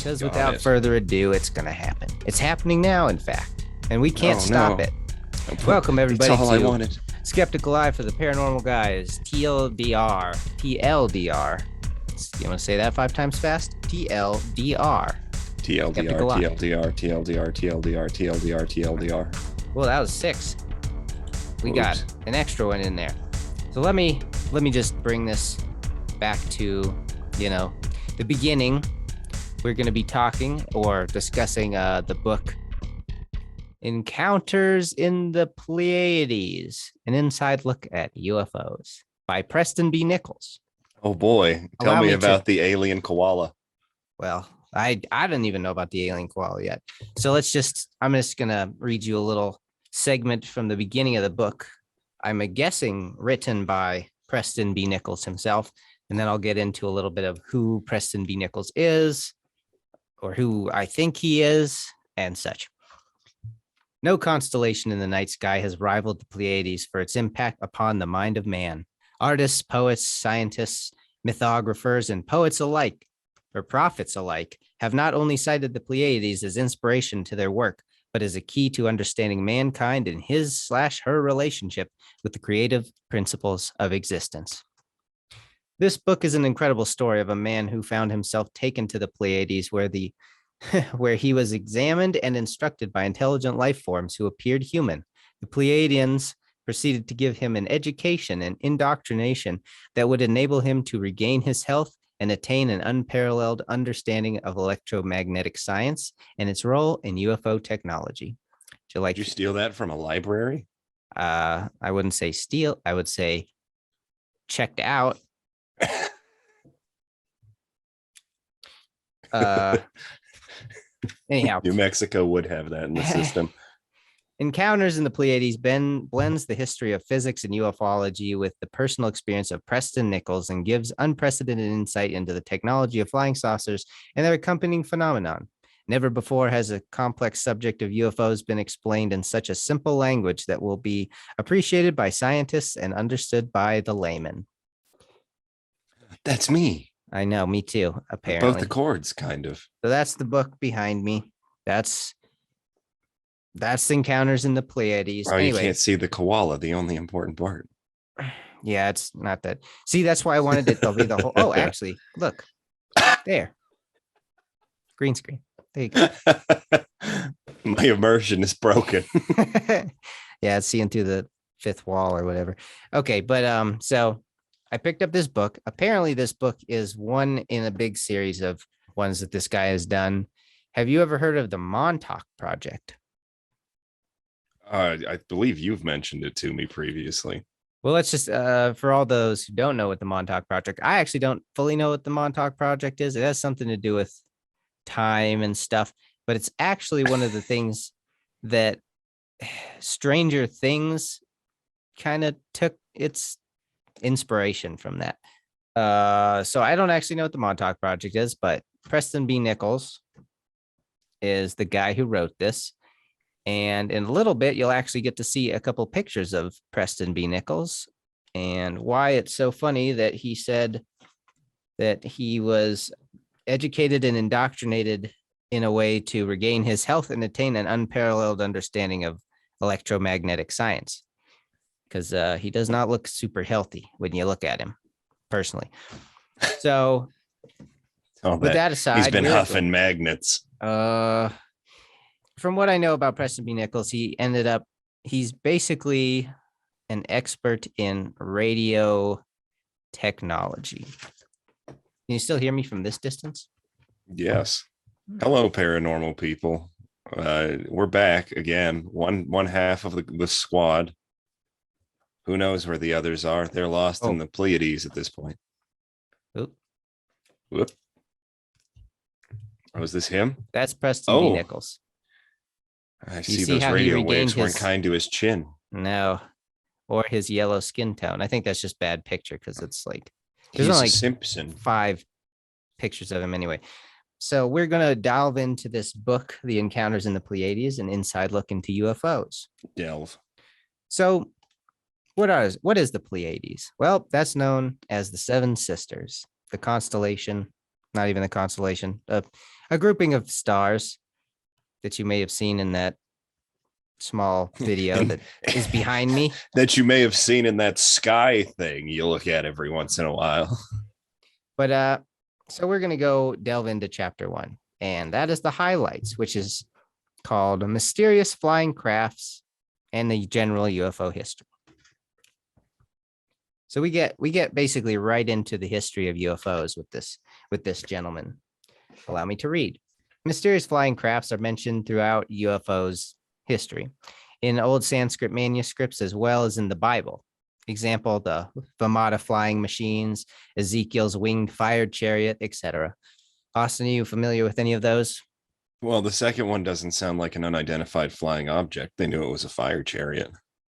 Because without further ado, it's going to happen. It's happening now, in fact, and we can't stop it. Welcome, everybody, It's all I to wanted. Skeptical Eye for the Paranormal Guys, TLDR. TLDR. You want to say that 5 times fast? TLDR. TLDR, TLDR, TLDR, TLDR, TLDR, TLDR. Well, that was 6. We got an extra one in there. So let me just bring this back to, the beginning. We're going to be talking or discussing the book Encounters in the Pleiades, an inside look at UFOs by Preston B. Nichols. Oh boy, tell me about the alien koala. Well, I didn't even know about the alien koala yet. So I'm just going to read you a little segment from the beginning of the book. I'm guessing written by Preston B. Nichols himself, and then I'll get into a little bit of who Preston B. Nichols is, or who I think he is, and such. No constellation in the night sky has rivaled the Pleiades for its impact upon the mind of man. Artists, poets, scientists, mythographers, and poets alike, or prophets alike, have not only cited the Pleiades as inspiration to their work, but as a key to understanding mankind and his/her relationship with the creative principles of existence. This book is an incredible story of a man who found himself taken to the Pleiades, where he was examined and instructed by intelligent life forms who appeared human. The Pleiadians proceeded to give him an education and indoctrination that would enable him to regain his health and attain an unparalleled understanding of electromagnetic science and its role in UFO technology. Did you steal that from a library? I wouldn't say steal. I would say checked out. Anyhow, New Mexico would have that in the system. Encounters in the Pleiades blends the history of physics and ufology with the personal experience of Preston Nichols and gives unprecedented insight into the technology of flying saucers and their accompanying phenomenon. Never before has a complex subject of UFOs been explained in such a simple language that will be appreciated by scientists and understood by the layman. That's me. I know, me too, apparently. Both the chords, kind of. So that's the book behind me. That's Encounters in the Pleiades. Oh, anyway, you can't see the koala, the only important part. Yeah, it's not that. See, that's why I wanted it to be the whole. Oh, actually, look. There. Green screen. There you go. My immersion is broken. Yeah, it's seeing through the 5th wall or whatever. Okay, but so I picked up this book. Apparently, this book is one in a big series of ones that this guy has done. Have you ever heard of the Montauk Project? I believe you've mentioned it to me previously. Well, let's just, for all those who don't know what the Montauk Project, I actually don't fully know what the Montauk Project is. It has something to do with time and stuff, but it's actually one of the things that Stranger Things kind of took its inspiration from that. So I don't actually know what the Montauk Project is, but Preston B. Nichols is the guy who wrote this. And in a little bit, you'll actually get to see a couple pictures of Preston B. Nichols and why it's so funny that he said that he was educated and indoctrinated in a way to regain his health and attain an unparalleled understanding of electromagnetic science. Because he does not look super healthy when you look at him, personally. So, with that aside, he's been huffing magnets. From what I know about Preston B. Nichols, he's basically an expert in radio technology. Can you still hear me from this distance? Yes. Hello, paranormal people. We're back again. One half of the squad. Who knows where the others are? They're lost in the Pleiades at this point. Oop. Whoop. Oh, is this him? That's Preston B. Nichols. I see those radio waves weren't kind to his chin. No, or his yellow skin tone. I think that's just bad picture because it's like there's only Simpson 5 pictures of him anyway. So we're gonna delve into this book, The Encounters in the Pleiades, an inside look into UFOs. Delve. So what is the Pleiades? Well, that's known as the 7 Sisters, the constellation, not even the constellation, a a grouping of stars that you may have seen in that small video that is behind me. That you may have seen in that sky thing you look at every once in a while. But so we're going to go delve into chapter 1, and that is the highlights, which is called Mysterious Flying Crafts and the General UFO History. So we get basically right into the history of UFOs with this gentleman. Allow me to read. Mysterious flying crafts are mentioned throughout UFOs history, in old Sanskrit manuscripts as well as in the Bible. Example, the Vamata flying machines, Ezekiel's winged fire chariot, etc. Austin, are you familiar with any of those? Well, the second one doesn't sound like an unidentified flying object. They knew it was a fire chariot.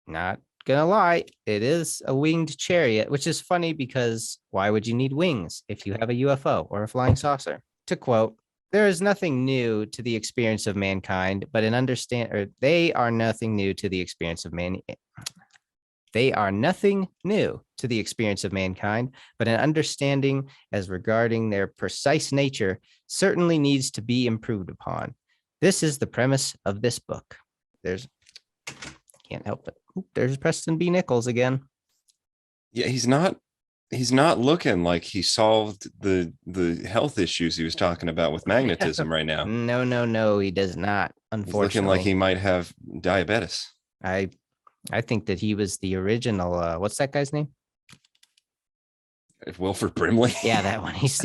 Not gonna lie, it is a winged chariot, which is funny because why would you need wings if you have a UFO or a flying saucer? To quote, there is nothing new to the experience of mankind, but they are nothing new to the experience of man. They are nothing new to the experience of mankind, but an understanding as regarding their precise nature certainly needs to be improved upon. This is the premise of this book. Can't help it. There's Preston B. Nichols again. Yeah, he's not looking like he solved the health issues he was talking about with magnetism right now. No, he does not. Unfortunately, he's looking like he might have diabetes. I think that he was the original. What's that guy's name? Wilford Brimley. Yeah, that one. He's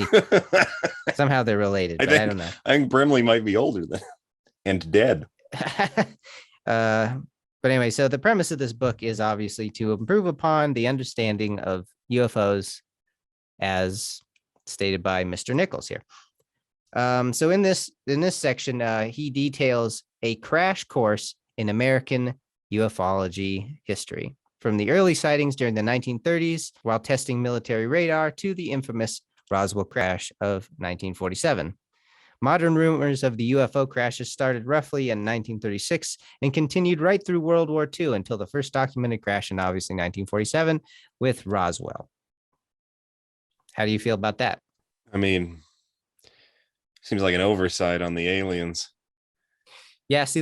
somehow they're related. I don't know. I think Brimley might be older than and dead. But anyway, so the premise of this book is obviously to improve upon the understanding of UFOs as stated by Mr. Nichols here. So in this section, he details a crash course in American ufology history, from the early sightings during the 1930s while testing military radar to the infamous Roswell crash of 1947. Modern rumors of the UFO crashes started roughly in 1936 and continued right through World War II until the first documented crash in obviously 1947 with Roswell. How do you feel about that? I mean, seems like an oversight on the aliens. Yeah, see,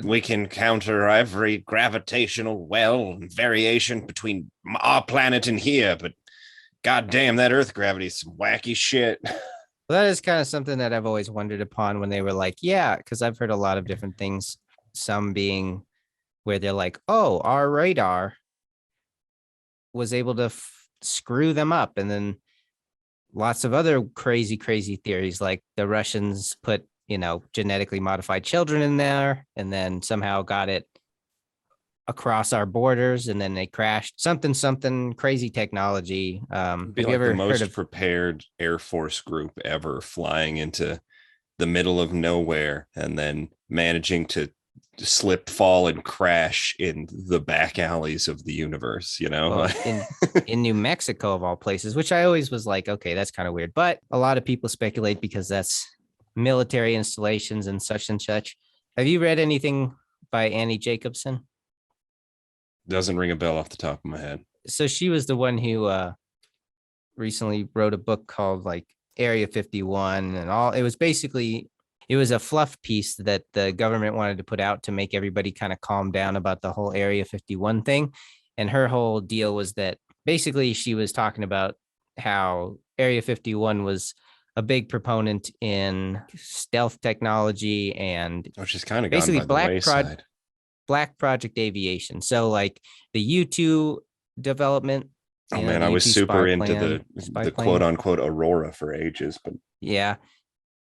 we can counter every gravitational well and variation between our planet and here, but goddamn, that Earth gravity is some wacky shit. Well, that is kind of something that I've always wondered upon when they were like, yeah, because I've heard a lot of different things, some being where they're like, oh, our radar was able to screw them up. And then lots of other crazy theories, like the Russians put, genetically modified children in there and then somehow got it across our borders and then they crashed something crazy technology. Have you ever the most heard of prepared Air Force group ever flying into the middle of nowhere and then managing to slip, fall, and crash in the back alleys of the universe, Well, in New Mexico of all places, which I always was like, okay, that's kind of weird. But a lot of people speculate because that's military installations and such. Have you read anything by Annie Jacobson? Doesn't ring a bell off the top of my head. So she was the one who recently wrote a book called like Area 51 and all. It was a fluff piece that the government wanted to put out to make everybody kind of calm down about the whole Area 51 thing. And her whole deal was that basically she was talking about how Area 51 was a big proponent in stealth technology and which is kind of basically gone by the wayside. Black Project Aviation. So like the U2 development. Oh man, I was super into the quote unquote Aurora for ages, but yeah,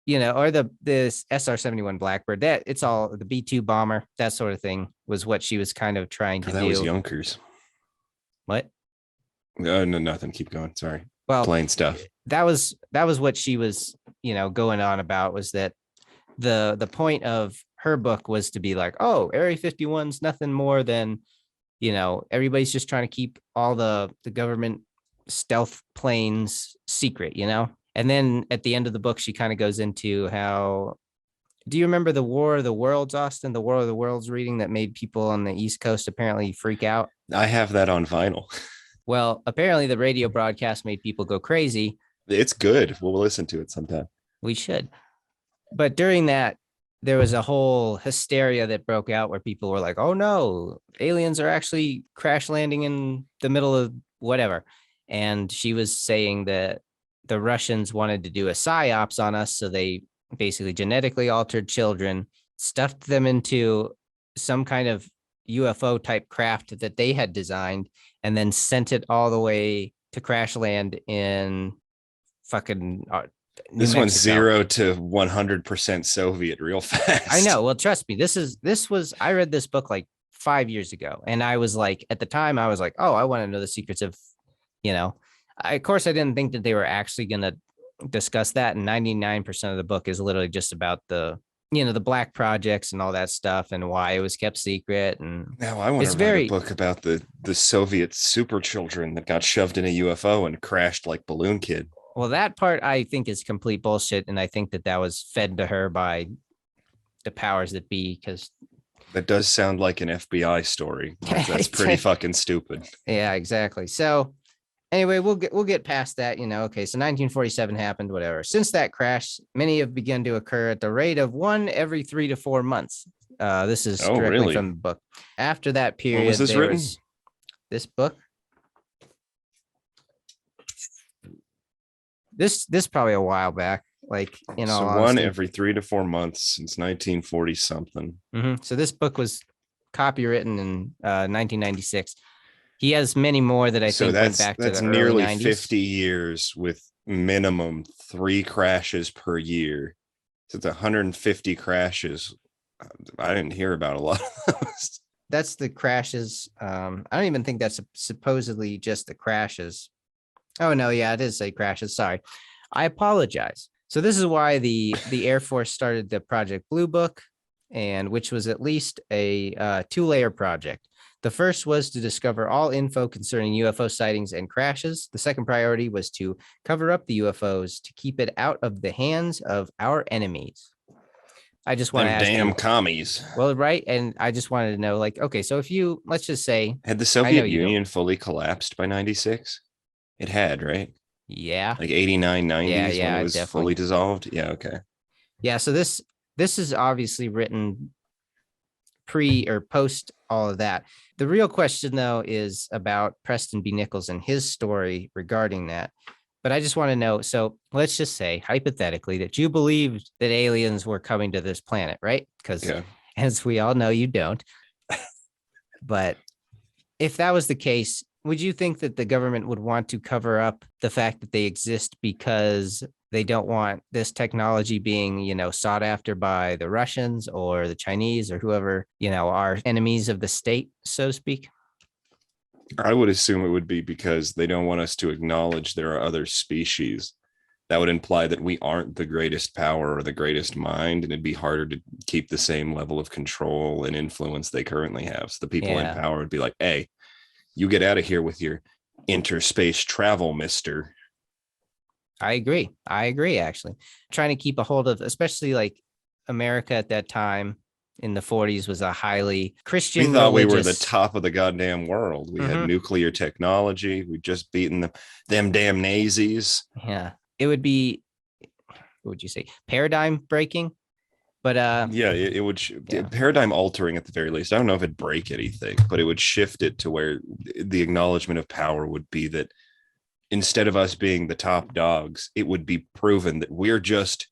or this SR-71 Blackbird, that it's all the B-2 bomber, that sort of thing was what she was kind of trying to do. That was Yonkers. What? No, nothing. Keep going. Sorry. Well, plain stuff. That was what she was, going on about, was that the point of her book was to be like, oh, Area 51's nothing more than, everybody's just trying to keep all the government stealth planes secret, And then at the end of the book, she kind of goes into how, do you remember the War of the Worlds, Austin? The War of the Worlds reading that made people on the East Coast apparently freak out? I have that on vinyl. Well, apparently the radio broadcast made people go crazy. It's good. We'll listen to it sometime. We should. But during that, there was a whole hysteria that broke out where people were like, oh no, aliens are actually crash landing in the middle of whatever. And she was saying that the Russians wanted to do a psyops on us. So they basically genetically altered children, stuffed them into some kind of UFO type craft that they had designed, and then sent it all the way to crash land in fucking New This one's Mexico. 0 to 100% Soviet real fast. I know. Well, trust me, I read this book like 5 years ago. And I was like, at the time, I was like, oh, I want to know the secrets of, of course, I didn't think that they were actually going to discuss that. And 99% of the book is literally just about the black projects and all that stuff and why it was kept secret. And Now I want it's to write very, a book about the Soviet super children that got shoved in a UFO and crashed like Balloon Kid. well, that part I think is complete bullshit. And I think that was fed to her by the powers that be, because That does sound like an FBI story. That's pretty fucking stupid. yeah, exactly. So anyway, we'll get past that. Okay, so 1947 happened, whatever. Since that crash, many have begun to occur at the rate of one every 3 to 4 months. This is Oh, directly really? from the book. After that period, When was this written? This book. This probably a while back, like in all So one honesty. every 3 to 4 months since 1940 something. So this book was copywritten in 1996. He has many more that I So think went back to that's the nearly early 90s. 50 years with minimum 3 crashes per year. So it's 150 crashes. I didn't hear about a lot of those. That's the crashes. I don't even think that's supposedly just the crashes. Oh no, yeah, it is a crashes. Sorry, I apologize. So this is why the Air Force started the Project Blue Book, and which was at least a 2-layer project. The first was to discover all info concerning UFO sightings and crashes. The second priority was to cover up the UFOs to keep it out of the hands of our enemies. I just want to Them ask damn you, commies. well, right? And I just wanted to know, like, okay, so if you, let's just say, Had the I know Soviet you don't. Union fully collapsed by 96? It had, right? Yeah, Like 89, 90s when yeah, it was definitely. fully dissolved. Yeah, okay. Yeah, so this is obviously written pre or post all of that. The real question, though, is about Preston B. Nichols and his story regarding that. But I just want to know. So let's just say, hypothetically, that you believed that aliens were coming to this planet, right? Because Yeah. as we all know, you don't. But if that was the case, would you think that the government would want to cover up the fact that they exist because they don't want this technology being, sought after by the Russians or the Chinese or whoever, are enemies of the state, so to speak? I would assume it would be because they don't want us to acknowledge there are other species. That would imply that we aren't the greatest power or the greatest mind, and it'd be harder to keep the same level of control and influence they currently have. So the people in Yeah, power would be like, hey, you get out of here with your interspace travel, mister. I agree. Actually. Trying to keep a hold of, especially like America at that time in the 40s was a highly Christian We thought we were the religious. top of the goddamn world. We had nuclear technology. We'd just beaten them damn Nazis. Yeah. It would be, what would you say, paradigm breaking? But Yeah, it would yeah. paradigm altering at the very least. I don't know if it'd break anything, but it would shift it to where the acknowledgement of power would be that instead of us being the top dogs, it would be proven that we're just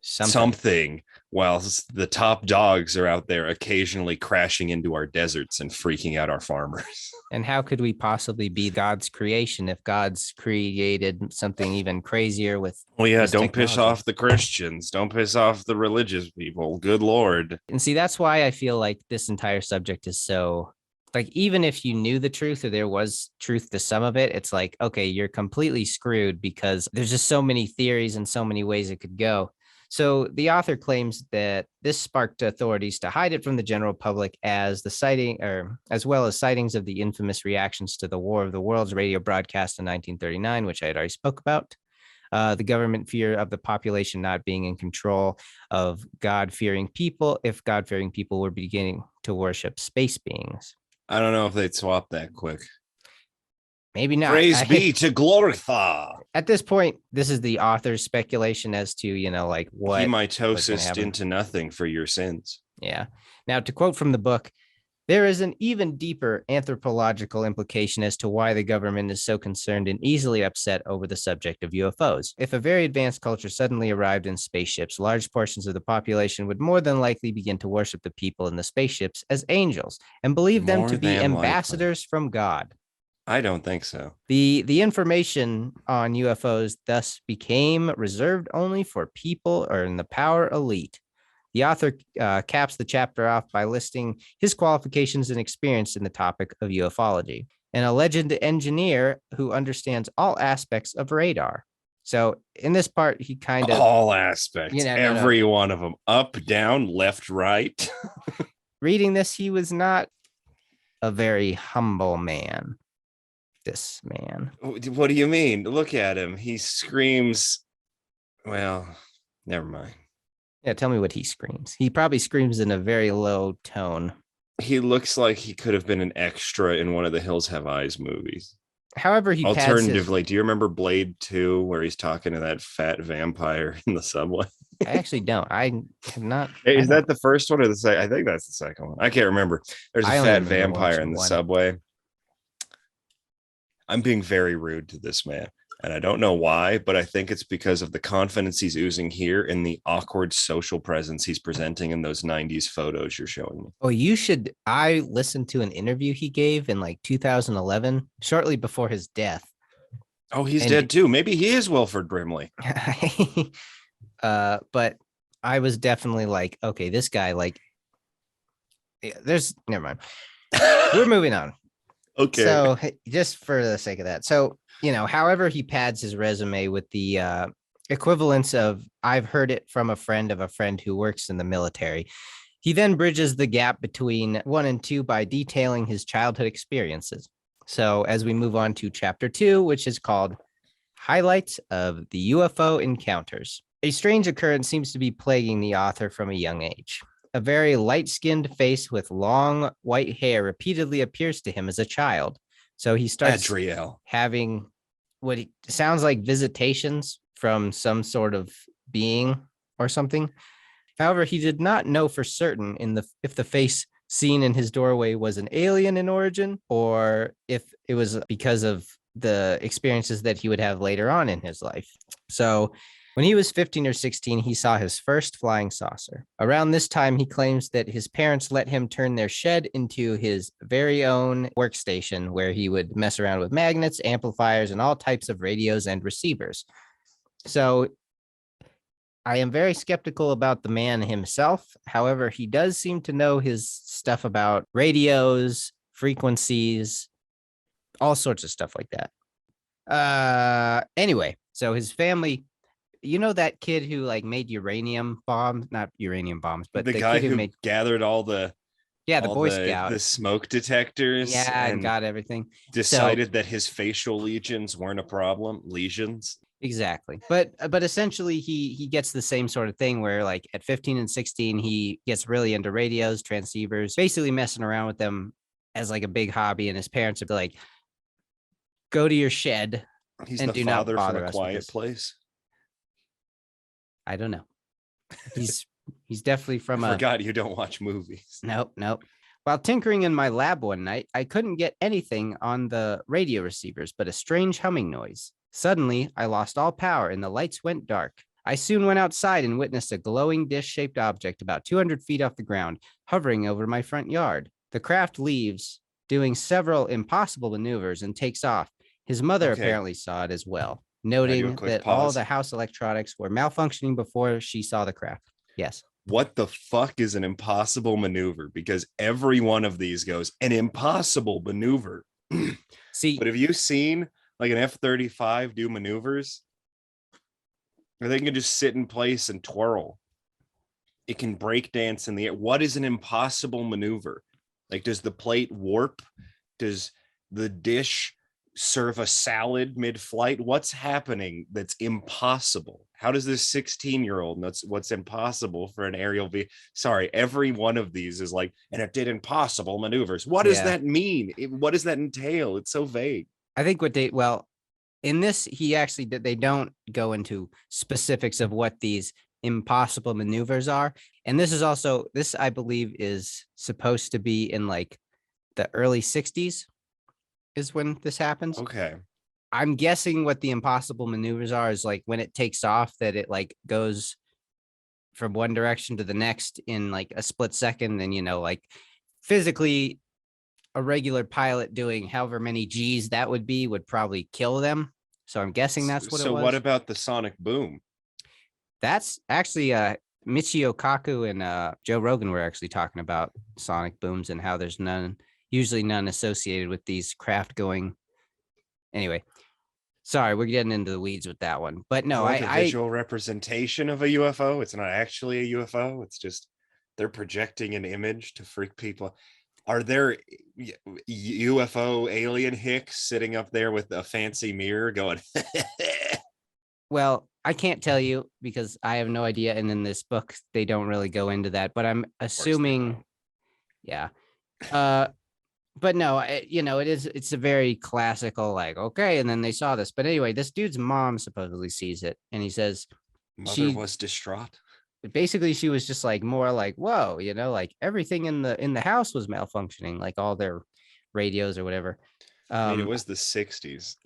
something whilst the top dogs are out there occasionally crashing into our deserts and freaking out our farmers. And how could we possibly be God's creation if God's created something even crazier with Well, yeah, this don't technology? piss off the Christians. Don't piss off the religious people. Good Lord. And see, that's why I feel like this entire subject is so, like, even if you knew the truth or there was truth to some of it, it's like, okay, you're completely screwed because there's just so many theories and so many ways it could go. So the author claims that this sparked authorities to hide it from the general public as the sighting, or as well as sightings of the infamous reactions to the War of the Worlds radio broadcast in 1939, which I had already spoke about. The government fear of the population not being in control of God-fearing people if God-fearing people were beginning to worship space beings. I don't know if they'd swap that quick. maybe not. Praise be to Glortha. At this point, this is the author's speculation as to, like He what was going to mitosised happen. into nothing for your sins. Yeah. Now, to quote from the book, there is an even deeper anthropological implication as to why the government is so concerned and easily upset over the subject of UFOs. If a very advanced culture suddenly arrived in spaceships, large portions of the population would more than likely begin to worship the people in the spaceships as angels and believe them to be ambassadors from God. I don't think so. The information on UFOs thus became reserved only for people or in the power elite. The author caps the chapter off by listing his qualifications and experience in the topic of ufology. An alleged engineer who understands all aspects of radar. So in this part, he kind of all aspects, every one of them, up, down, left, right. Reading this, he was not a very humble man. This man. What do you mean? Look at him. He screams. Well, never mind. Yeah, tell me what he screams. He probably screams in a very low tone. He looks like he could have been an extra in one of the Hills Have Eyes movies. However, he alternatively, do you remember Blade 2 where he's talking to that fat vampire in the subway? I actually don't. I have not. Is that the first one or the second? I think that's the second one. I can't remember. There's a fat vampire in the subway. I'm being very rude to this man, and I don't know why, but I think it's because of the confidence he's oozing here and the awkward social presence he's presenting in those 90s photos you're showing me. Oh, you should. I listened to an interview he gave in like 2011, shortly before his death. Oh, he's dead too. Maybe he is Wilford Brimley. But I was definitely like, okay, this guy, like, never mind. We're moving on. Okay. So just for the sake of that. So, however he pads his resume with the equivalence of, I've heard it from a friend of a friend who works in the military. He then bridges the gap between 1 and 2 by detailing his childhood experiences. So as we move on to chapter 2, which is called Highlights of the UFO Encounters. A strange occurrence seems to be plaguing the author from a young age. A very light-skinned face with long white hair repeatedly appears to him as a child. So he starts having what sounds like visitations from some sort of being or something. However, he did not know for certain if the face seen in his doorway was an alien in origin or if it was because of the experiences that he would have later on in his life. So when he was 15 or 16, he saw his first flying saucer. Around this time, he claims that his parents let him turn their shed into his very own workstation where he would mess around with magnets, amplifiers, and all types of radios and receivers. So I am very skeptical about the man himself. However, he does seem to know his stuff about radios, frequencies, all sorts of stuff like that. Anyway, so his family... that kid who like made uranium bombs, not uranium bombs, but the guy who gathered all the Boy Scout, the smoke detectors, and got everything. Decided that his facial lesions weren't a problem. Lesions, exactly. But essentially, he gets the same sort of thing where like at 15 and 16, he gets really into radios, transceivers, basically messing around with them as like a big hobby. And his parents would be like, "Go to your shed." He's and the do father not from A Quiet Place. I don't know. He's definitely from I forgot you don't watch movies. Nope. While tinkering in my lab one night, I couldn't get anything on the radio receivers but a strange humming noise. Suddenly, I lost all power and the lights went dark. I soon went outside and witnessed a glowing dish-shaped object about 200 feet off the ground, hovering over my front yard. The craft leaves, doing several impossible maneuvers, and takes off. His mother apparently saw it as well, noting that all the house electronics were malfunctioning before she saw the craft. Yes. What the fuck is an impossible maneuver? Because every one of these goes an impossible maneuver. See, but have you seen like an F-35 do maneuvers? Or they can just sit in place and twirl. It can break dance in the air. What is an impossible maneuver? Like, does the plate warp? Does the dish serve a salad mid-flight? What's happening that's impossible? How does this 16-year-old know what's impossible for an aerial V? Sorry, every one of these is like, and it did impossible maneuvers. What does that mean? What does that entail? It's so vague. I think well, in this, they don't go into specifics of what these impossible maneuvers are. And this, I believe, is supposed to be in like the early 60s is when this happens. Okay. I'm guessing what the impossible maneuvers are is like when it takes off, that it like goes from one direction to the next in like a split second. And, like physically, a regular pilot doing however many G's that would probably kill them. So I'm guessing that's what it So was. what about the sonic boom? That's actually Michio Kaku and Joe Rogan were actually talking about sonic booms and how there's usually none associated with these craft going. Anyway, sorry, we're getting into the weeds with that one. But no, like a visual representation of a UFO. It's not actually a UFO. It's just they're projecting an image to freak people. Are there UFO alien hicks sitting up there with a fancy mirror going? Well, I can't tell you because I have no idea. And in this book, they don't really go into that, but I'm assuming, yeah. But no, it's a very classical, like, okay. And then they saw this, but anyway, this dude's mom supposedly sees it. And he says, Mother was distraught. Basically, she was just like more like, whoa, like everything in the house was malfunctioning, like all their radios or whatever. I mean, it was the 60s.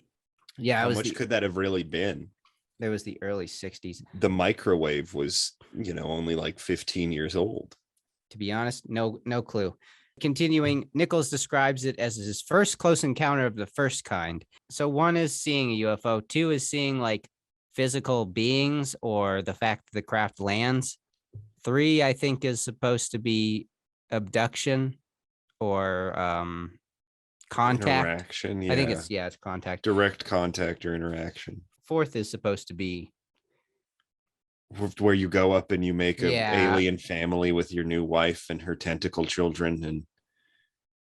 Yeah. How much could that have really been? It was the early 60s. The microwave was, only like 15 years old. To be honest, no clue. Continuing, Nichols describes it as his first close encounter of the first kind. So 1 is seeing a UFO, 2 is seeing like physical beings or the fact that the craft lands. 3, I think, is supposed to be abduction or contact. Interaction, yeah. I think it's contact. Direct contact or interaction. 4th is supposed to be where you go up and you make an alien family with your new wife and her tentacle children, and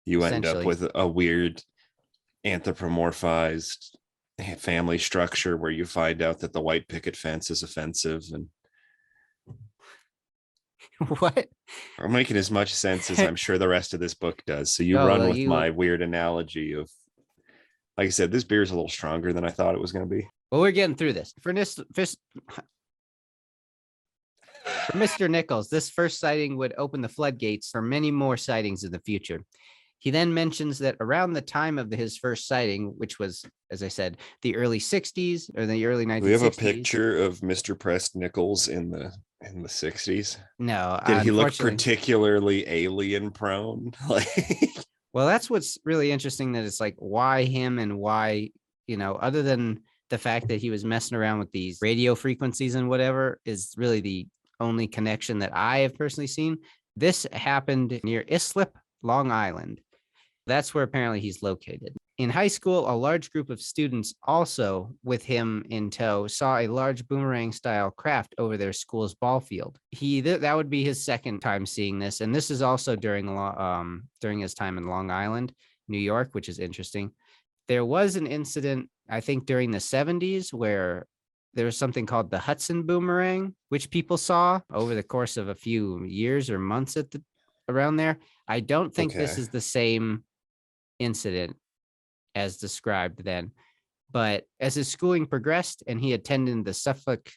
you end up with a weird anthropomorphized family structure where you find out that the white picket fence is offensive. And what? I'm making as much sense as I'm sure the rest of this book does. So you run with my weird analogy of, like I said, this beer is a little stronger than I thought it was going to be. Well, we're getting through this. For Mr. Nichols, this first sighting would open the floodgates for many more sightings in the future. He then mentions that around the time of his first sighting, which was, as I said, the early 60s or the early 1960s. We have a picture of Mr. Prest Nichols in the 60s. No. Did he look particularly alien prone? Well, that's what's really interesting, that it's like, why him and why, other than the fact that he was messing around with these radio frequencies and whatever, is really the only connection that I have personally seen. This happened near Islip, Long Island. That's where apparently he's located. In high school, a large group of students, also with him in tow, saw a large boomerang-style craft over their school's ball field. That would be his second time seeing this, and this is also during his time in Long Island, New York, which is interesting. There was an incident, I think, during the 70s where there was something called the Hudson boomerang, which people saw over the course of a few years or months around there. I don't think this is the same incident as described then, but as his schooling progressed and he attended the Suffolk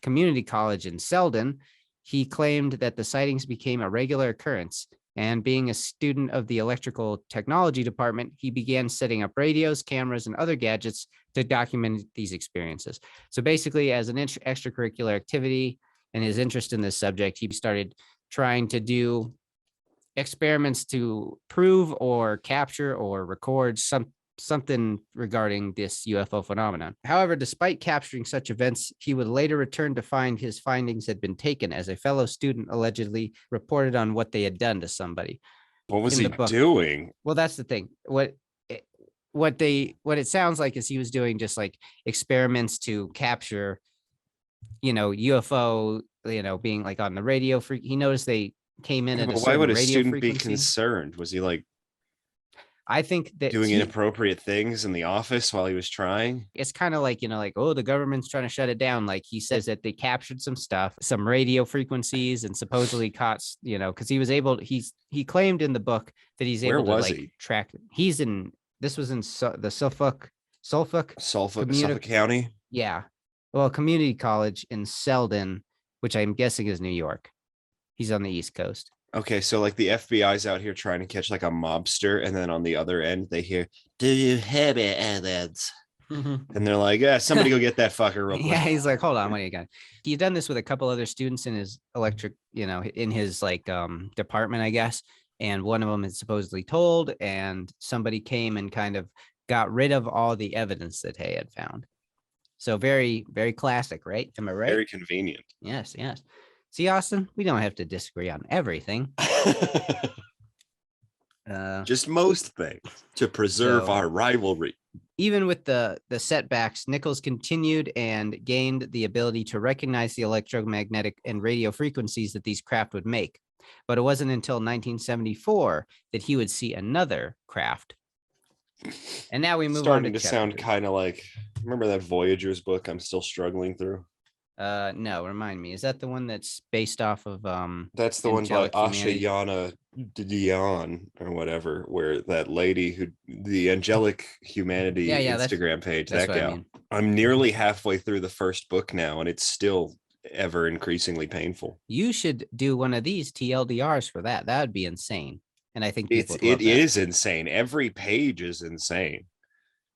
Community College in Selden, he claimed that the sightings became a regular occurrence. And being a student of the electrical technology department, he began setting up radios, cameras, and other gadgets to document these experiences. So basically, as an extracurricular activity and his interest in this subject, he started trying to do experiments to prove or capture or record something regarding this UFO phenomenon. However, despite capturing such events, he would later return to find his findings had been taken, as a fellow student allegedly reported on what they had done to somebody. What was he doing? Well, that's the thing. What it sounds like is he was doing just like experiments to capture, UFO, being like on the radio. He noticed they came in at a certain radio frequency. Why would a student be concerned? Was he like, I think that doing inappropriate things in the office while he was trying? It's kind of like, oh, the government's trying to shut it down. Like he says that they captured some stuff, some radio frequencies, and supposedly caught, because he was able, he claimed in the book that he's able to track. This was in the Suffolk Suffolk. Suffolk County. Yeah. Well, community college in Selden, which I'm guessing is New York. He's on the East Coast. Okay, so like the FBI's out here trying to catch like a mobster, and then on the other end they hear, "Do you have it, Alex?" And they're like, "Yeah, somebody go get that fucker real quick." Yeah, he's like, hold on, what do you got? He's done this with a couple other students in his electric, in his like department, I guess. And one of them is supposedly told, and somebody came and kind of got rid of all the evidence that Hay had found. So very, very classic, right? Am I right? Very convenient. Yes, yes. See, Austin, we don't have to disagree on everything. Just most things to preserve our rivalry. Even with the setbacks, Nichols continued and gained the ability to recognize the electromagnetic and radio frequencies that these craft would make. But it wasn't until 1974 that he would see another craft. And now we move Starting on to sound kind of like, remember that Voyager's book I'm still struggling through? No, remind me. Is that the one that's based off of That's the one by Humanity? Ashayana Dion or whatever, where that lady who the Angelic Humanity Instagram page, that gal. I'm nearly halfway through the first book now, and it's still ever increasingly painful. You should do one of these TLDRs for that. That would be insane. And I think it is insane. Every page is insane.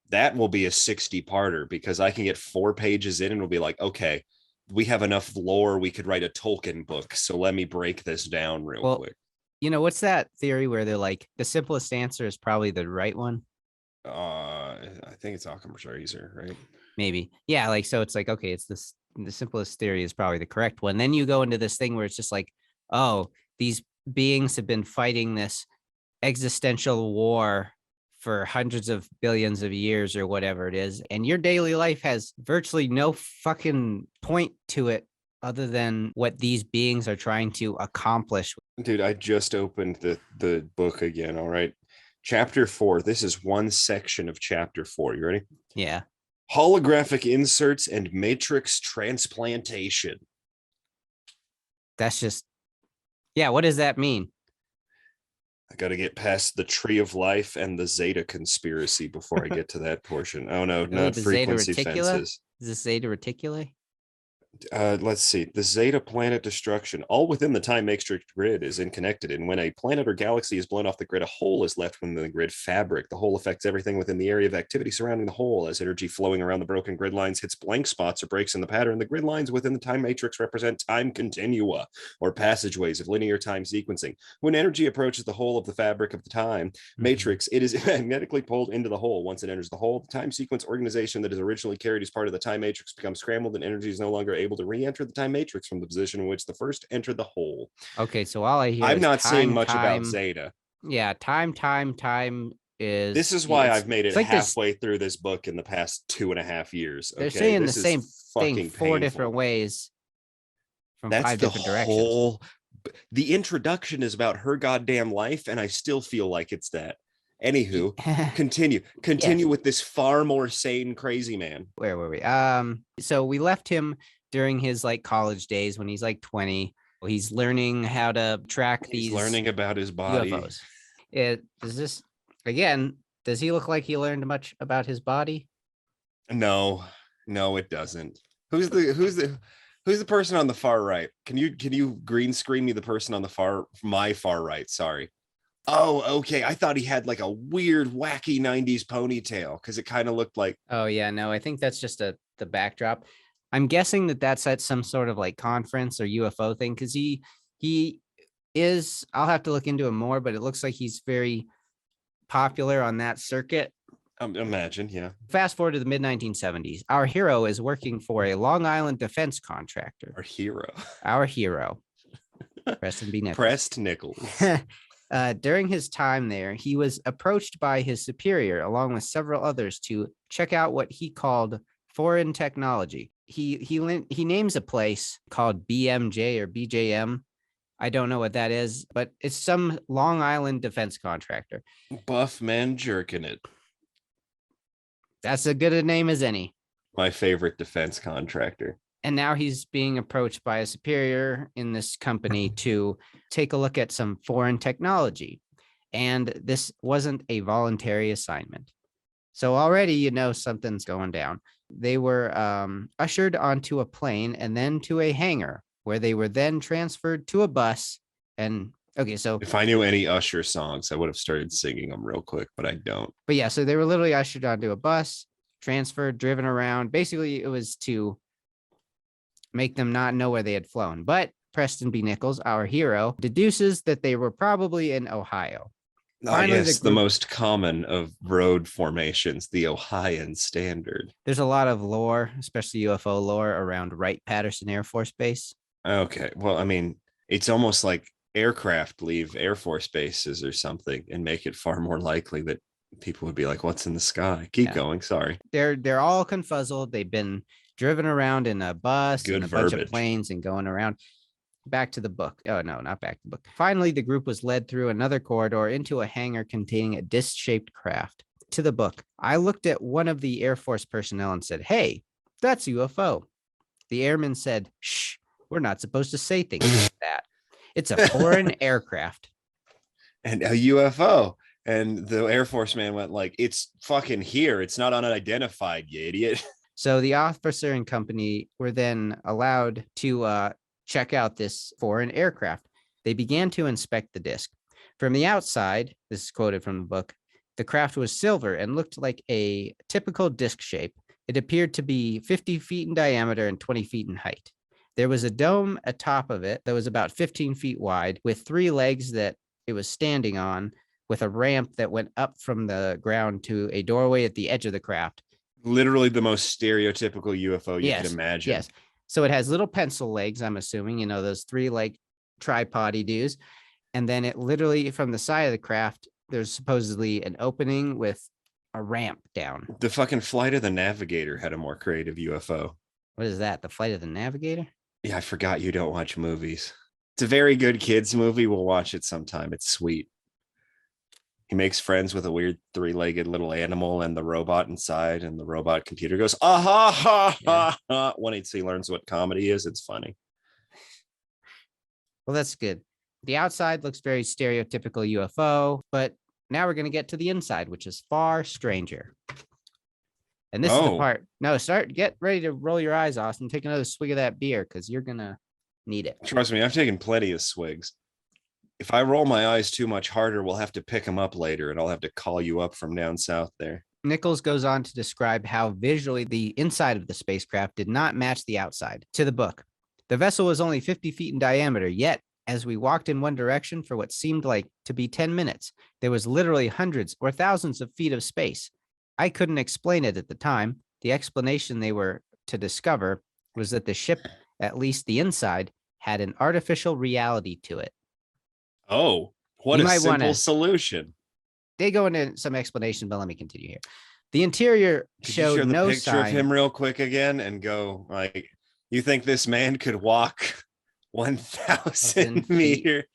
That will be a 60-parter because I can get 4 pages in and we'll be like, okay, we have enough lore. We could write a Tolkien book. So let me break this down real quick. What's that theory where they're like, the simplest answer is probably the right one? I think it's Occam's razor, right? Maybe. Yeah. Like, so it's like, okay, it's this, the simplest theory is probably the correct one. Then you go into this thing where it's just like, oh, these beings have been fighting this existential war for hundreds of billions of years or whatever it is. And your daily life has virtually no fucking point to it other than what these beings are trying to accomplish. Dude, I just opened the book again. All right. Chapter 4. This is one section of chapter 4. You ready? Yeah. Holographic inserts and matrix transplantation. That's just, yeah. What does that mean? I got to get past the tree of life and the Zeta conspiracy before I get to that portion. Oh no, not frequency fences. Is this Zeta Reticuli? Let's see. The Zeta planet destruction, all within the time matrix grid, is unconnected. And when a planet or galaxy is blown off the grid, a hole is left within the grid fabric. The hole affects everything within the area of activity surrounding the hole. As energy flowing around the broken grid lines hits blank spots or breaks in the pattern, the grid lines within the time matrix represent time continua or passageways of linear time sequencing. When energy approaches the hole of the fabric of the time matrix, it is magnetically pulled into the hole. Once it enters the hole, the time sequence organization that is originally carried as part of the time matrix becomes scrambled, and energy is no longer able to re-enter the time matrix from the position in which the first entered the hole. Okay, so all I hear I'm not seeing much about Zeta. Yeah, time is. This is why I've made it like halfway through this book in the past 2.5 years. They're saying the same thing 4 different ways from 5 different directions. The introduction is about her goddamn life, and I still feel like it's that. Anywho, continue yes. With this far more sane, crazy man. Where were we? So we left him during his like college days when he's like 20. He's learning how to track these. He's learning about his body. UFOs. Does he look like he learned much about his body? No, it doesn't. Who's the person on the far right? Can you green screen me the person on my far right? Sorry. Oh, okay. I thought he had like a weird, wacky 90s ponytail because it kind of looked like. Oh, yeah. No, I think that's just the backdrop. I'm guessing that's at some sort of like conference or UFO thing because he is. I'll have to look into him more, but it looks like he's very popular on that circuit. Imagine, yeah. Fast forward to the mid 1970s. Our hero is working for a Long Island defense contractor. Our hero. Preston B. Nichols. Prest Nichols. During his time there, he was approached by his superior, along with several others, to check out what he called foreign technology. He names a place called BMJ or BJM. I don't know what that is, but it's some Long Island defense contractor. Buff man jerking it. That's as good a name as any. My favorite defense contractor. And now he's being approached by a superior in this company to take a look at some foreign technology. And this wasn't a voluntary assignment. So already you know something's going down. They were ushered onto a plane and then to a hangar where they were then transferred to a bus. And okay, so If I knew any Usher songs, I would have started singing them real quick, but I don't. but yeah, so they were literally ushered onto a bus, transferred, driven around. Basically, it was to make them not know where they had flown. But Preston B. Nichols, our hero, deduces that they were probably in Ohio. Finally, Yes, the most common of road formations, the Ohioan Standard. There's a lot of lore, especially UFO lore, around Wright-Patterson Air Force Base. Okay, well, I mean, it's almost like aircraft leave Air Force bases or something and make it far more likely that people would be like, what's in the sky? Keep going. Sorry. They're all confuzzled. They've been driven around in a bus and a bunch of planes and going around. Back to the book. Oh, no, not back to the book. Finally, the group was led through another corridor into a hangar containing a disc-shaped craft. To the book, I looked at one of the Air Force personnel and said, "Hey, that's UFO." The airman said, "Shh, we're not supposed to say things like that. It's a foreign aircraft." And a UFO. And the Air Force man went like, it's fucking here. It's not unidentified, you idiot. So the officer and company were then allowed to check out this foreign aircraft. They began to inspect the disc. From the outside, this is quoted from the book, the craft was silver and looked like a typical disc shape. It appeared to be 50 feet in diameter and 20 feet in height. There was a dome atop of it that was about 15 feet wide with 3 legs that it was standing on, with a ramp that went up from the ground to a doorway at the edge of the craft. Literally the most stereotypical UFO you could imagine. Yes. So it has little pencil legs, I'm assuming, those 3 like tripody dudes. And then it literally from the side of the craft, there's supposedly an opening with a ramp down. The fucking Flight of the Navigator had a more creative UFO. What is that? The Flight of the Navigator? Yeah, I forgot you don't watch movies. It's a very good kids movie. We'll watch it sometime. It's sweet. He makes friends with a weird 3-legged little animal and the robot inside, and the robot computer goes, ha ha ha. When he learns what comedy is, it's funny. Well, that's good. The outside looks very stereotypical UFO, but now we're going to get to the inside, which is far stranger. And this is the part. No, get ready to roll your eyes, Austin. Take another swig of that beer because you're going to need it. Trust me, I've taken plenty of swigs. If I roll my eyes too much harder, we'll have to pick them up later, and I'll have to call you up from down south there. Nichols goes on to describe how visually the inside of the spacecraft did not match the outside. To the book, the vessel was only 50 feet in diameter, yet as we walked in one direction for what seemed like to be 10 minutes, there was literally hundreds or thousands of feet of space. I couldn't explain it at the time. The explanation they were to discover was that the ship, at least the inside, had an artificial reality to it. Oh, what a simple solution. They go into some explanation, but let me continue here. The interior showed no picture sign. Of him real quick again and go like, you think this man could walk 1,000 meter?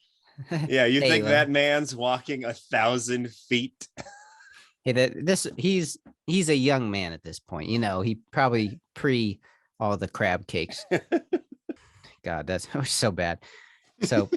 Yeah, you think that man's walking 1,000 feet? Hey, he's a young man at this point. He probably pre all the crab cakes. God, that's so bad. So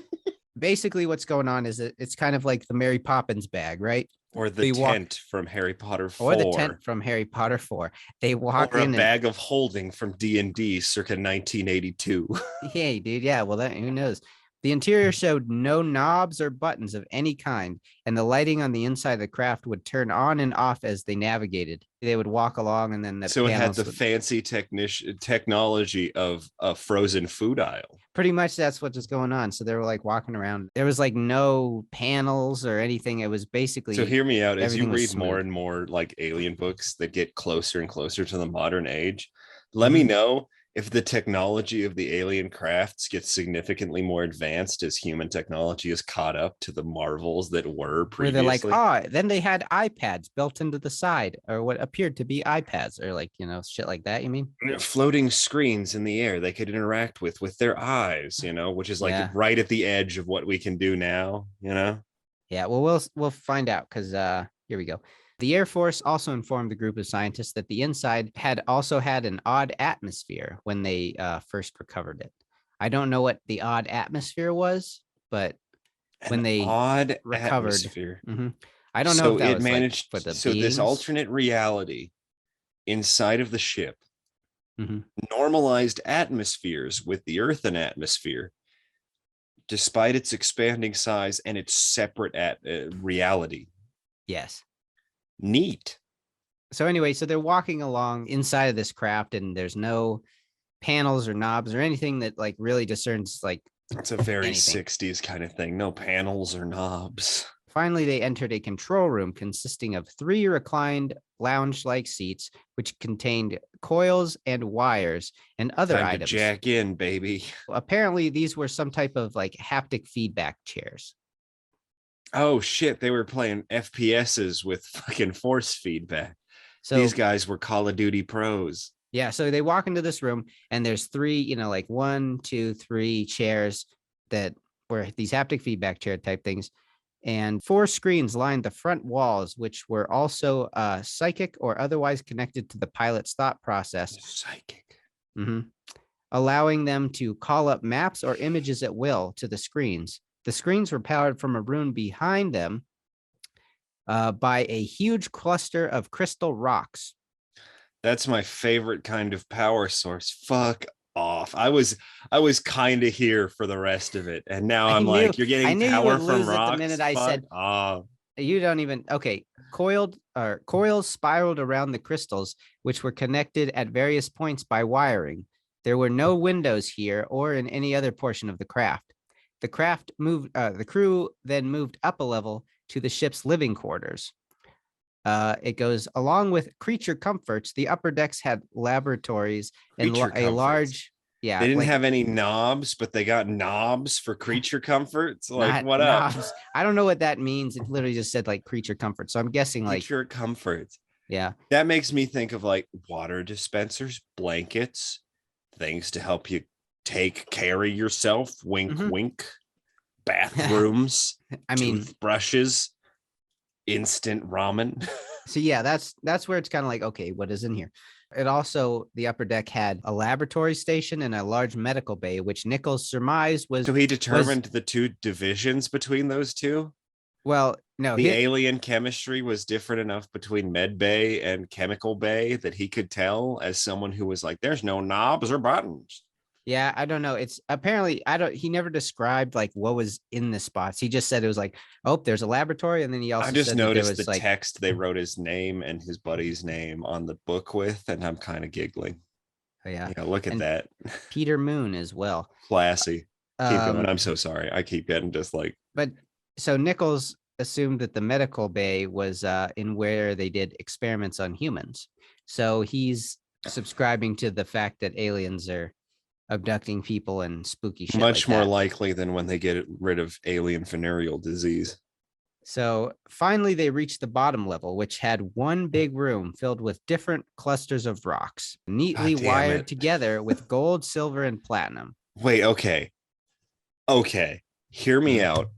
basically what's going on is it's kind of like the Mary Poppins bag, right? Or the tent from Harry Potter 4. Or the tent from Harry Potter 4. They walk in. Or a bag of holding from D&D circa 1982. Hey, dude. Yeah, well, who knows? The interior showed no knobs or buttons of any kind, and the lighting on the inside of the craft would turn on and off as they navigated. They would walk along, and then so it had the fancy technology of a frozen food aisle. Pretty much that's what was going on. So they were like walking around. There was like no panels or anything. It was basically. So hear me out. As you read more and more like alien books that get closer and closer to the modern age, let me know if the technology of the alien crafts gets significantly more advanced as human technology is caught up to the marvels that were previously. Where they're like, then they had iPads built into the side, or what appeared to be iPads, or like, shit like that, you mean? Floating screens in the air they could interact with their eyes, which is like right at the edge of what we can do now, Yeah, well, we'll find out because here we go. The Air Force also informed the group of scientists that the inside had also had an odd atmosphere when they first recovered it. I don't know what the odd atmosphere was, but when they odd recovered, atmosphere. I don't know if So that it was like for managed, the so this beings. alternate reality inside of the ship Mhm. normalized atmospheres with the Earth and atmosphere, despite its expanding size and its separate reality. Yes. Neat. So anyway, so they're walking along inside of this craft, and there's no panels or knobs or anything that like really discerns like It's a very anything. 60s kind of thing. No panels or knobs. Finally, they entered a control room consisting of 3 reclined lounge-like seats, which contained coils and wires and other Time to items. jack in, baby. Apparently, these were some type of like haptic feedback chairs. Oh shit, they were playing FPSs with fucking force feedback. These So guys were Call of Duty pros. yeah, so they walk into this room, and there's 3, like 1, 2, 3 chairs that were these haptic feedback chair type things, and 4 screens lined the front walls, which were also psychic or otherwise connected to the pilot's thought process. Psychic. Mhm. Allowing them to call up maps or images at will to the screens. The screens were powered from a room behind them by a huge cluster of crystal rocks. That's my favorite kind of power source. Fuck off. I was kind of here for the rest of it. And now I I'm knew like, you're I getting knew you power would from lose it the rocks? minute I Fuck said off. you don't even okay. Coils spiraled around the crystals, which were connected at various points by wiring. There were no windows here or in any other portion of the craft. The crew then moved up a level to the ship's living quarters. It goes along with creature comforts. The upper decks had laboratories and Creature a comforts. large, yeah, They didn't like have any knobs, but they got knobs for creature comforts. Like, not what up? knobs. I don't know what that means. It literally just said like creature comfort. So I'm guessing like, Creature comforts. yeah. That makes me think of like water dispensers, blankets, things to help you carry yourself. Wink, Mhm. wink. Bathrooms, I mean, toothbrushes, instant ramen. so yeah, that's where it's kind of like, okay, what is in here? It also, the upper deck had a laboratory station and a large medical bay, which Nichols surmised So he was determined the two divisions between those two. well, no, The hit alien chemistry was different enough between med bay and chemical bay that he could tell as someone who was like, there's no knobs or buttons. yeah, I don't know. It's apparently I don't he never described like what was in the spots. He just said it was like, oh, there's a laboratory, and then he I also just said that there noticed the was like, text they wrote his name and his buddy's name on the book with, and I'm kind of giggling. oh, yeah, Yeah, look at and that. Peter Moon as well. Classy. Keep going. Um, I'm so sorry. I keep getting just like, but so Nichols assumed that the medical bay was in where they did experiments on humans. So he's subscribing to the fact that aliens are abducting people and spooky shit like much more that. likely than when they get rid of alien venereal disease. So finally, they reached the bottom level, which had one big room filled with different clusters of rocks, neatly God damn wired it. together with gold, silver, and platinum. Wait, okay. Okay. Hear me Mhm. out.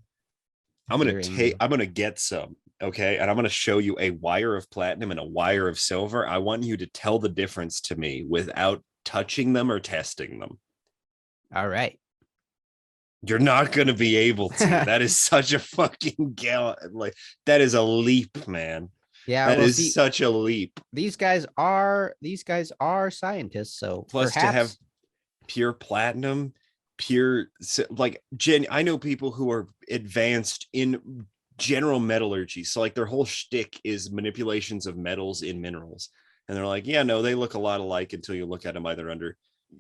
Hearing you. I'm gonna get some. Okay. And I'm gonna show you a wire of platinum and a wire of silver. I want you to tell the difference to me without touching them or testing them. All right. You're not gonna be able to. That is such a fucking like that is a leap, man. Yeah, That well, is see, such a leap. these guys are scientists, so Plus to have perhaps pure platinum, pure like I know people who are advanced in general metallurgy. So like their whole shtick is manipulations of metals in minerals. And they're like, yeah, no, they look a lot alike until you look at them either under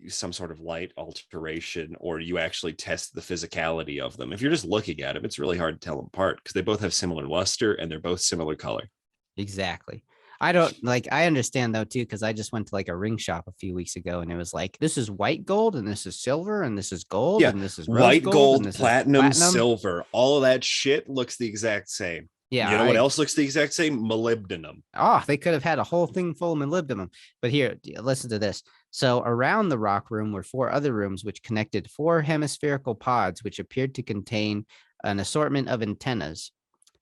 some sort of light alteration or you actually test the physicality of them. If you're just looking at them, it's really hard to tell them apart because they both have similar luster and they're both similar color. exactly. I don't like, I understand though, too, because I just went to like a ring shop a few weeks ago, and it was like, this is white gold, and this is silver, and this is gold, Yeah, and this is rose white gold, and gold, this is platinum, platinum. silver, all of that shit looks the exact same. Yeah, You know what else looks the exact same? Molybdenum. they could have had a whole thing full of molybdenum. But here, listen to this. So around the rock room were 4 other rooms, which connected 4 hemispherical pods, which appeared to contain an assortment of antennas.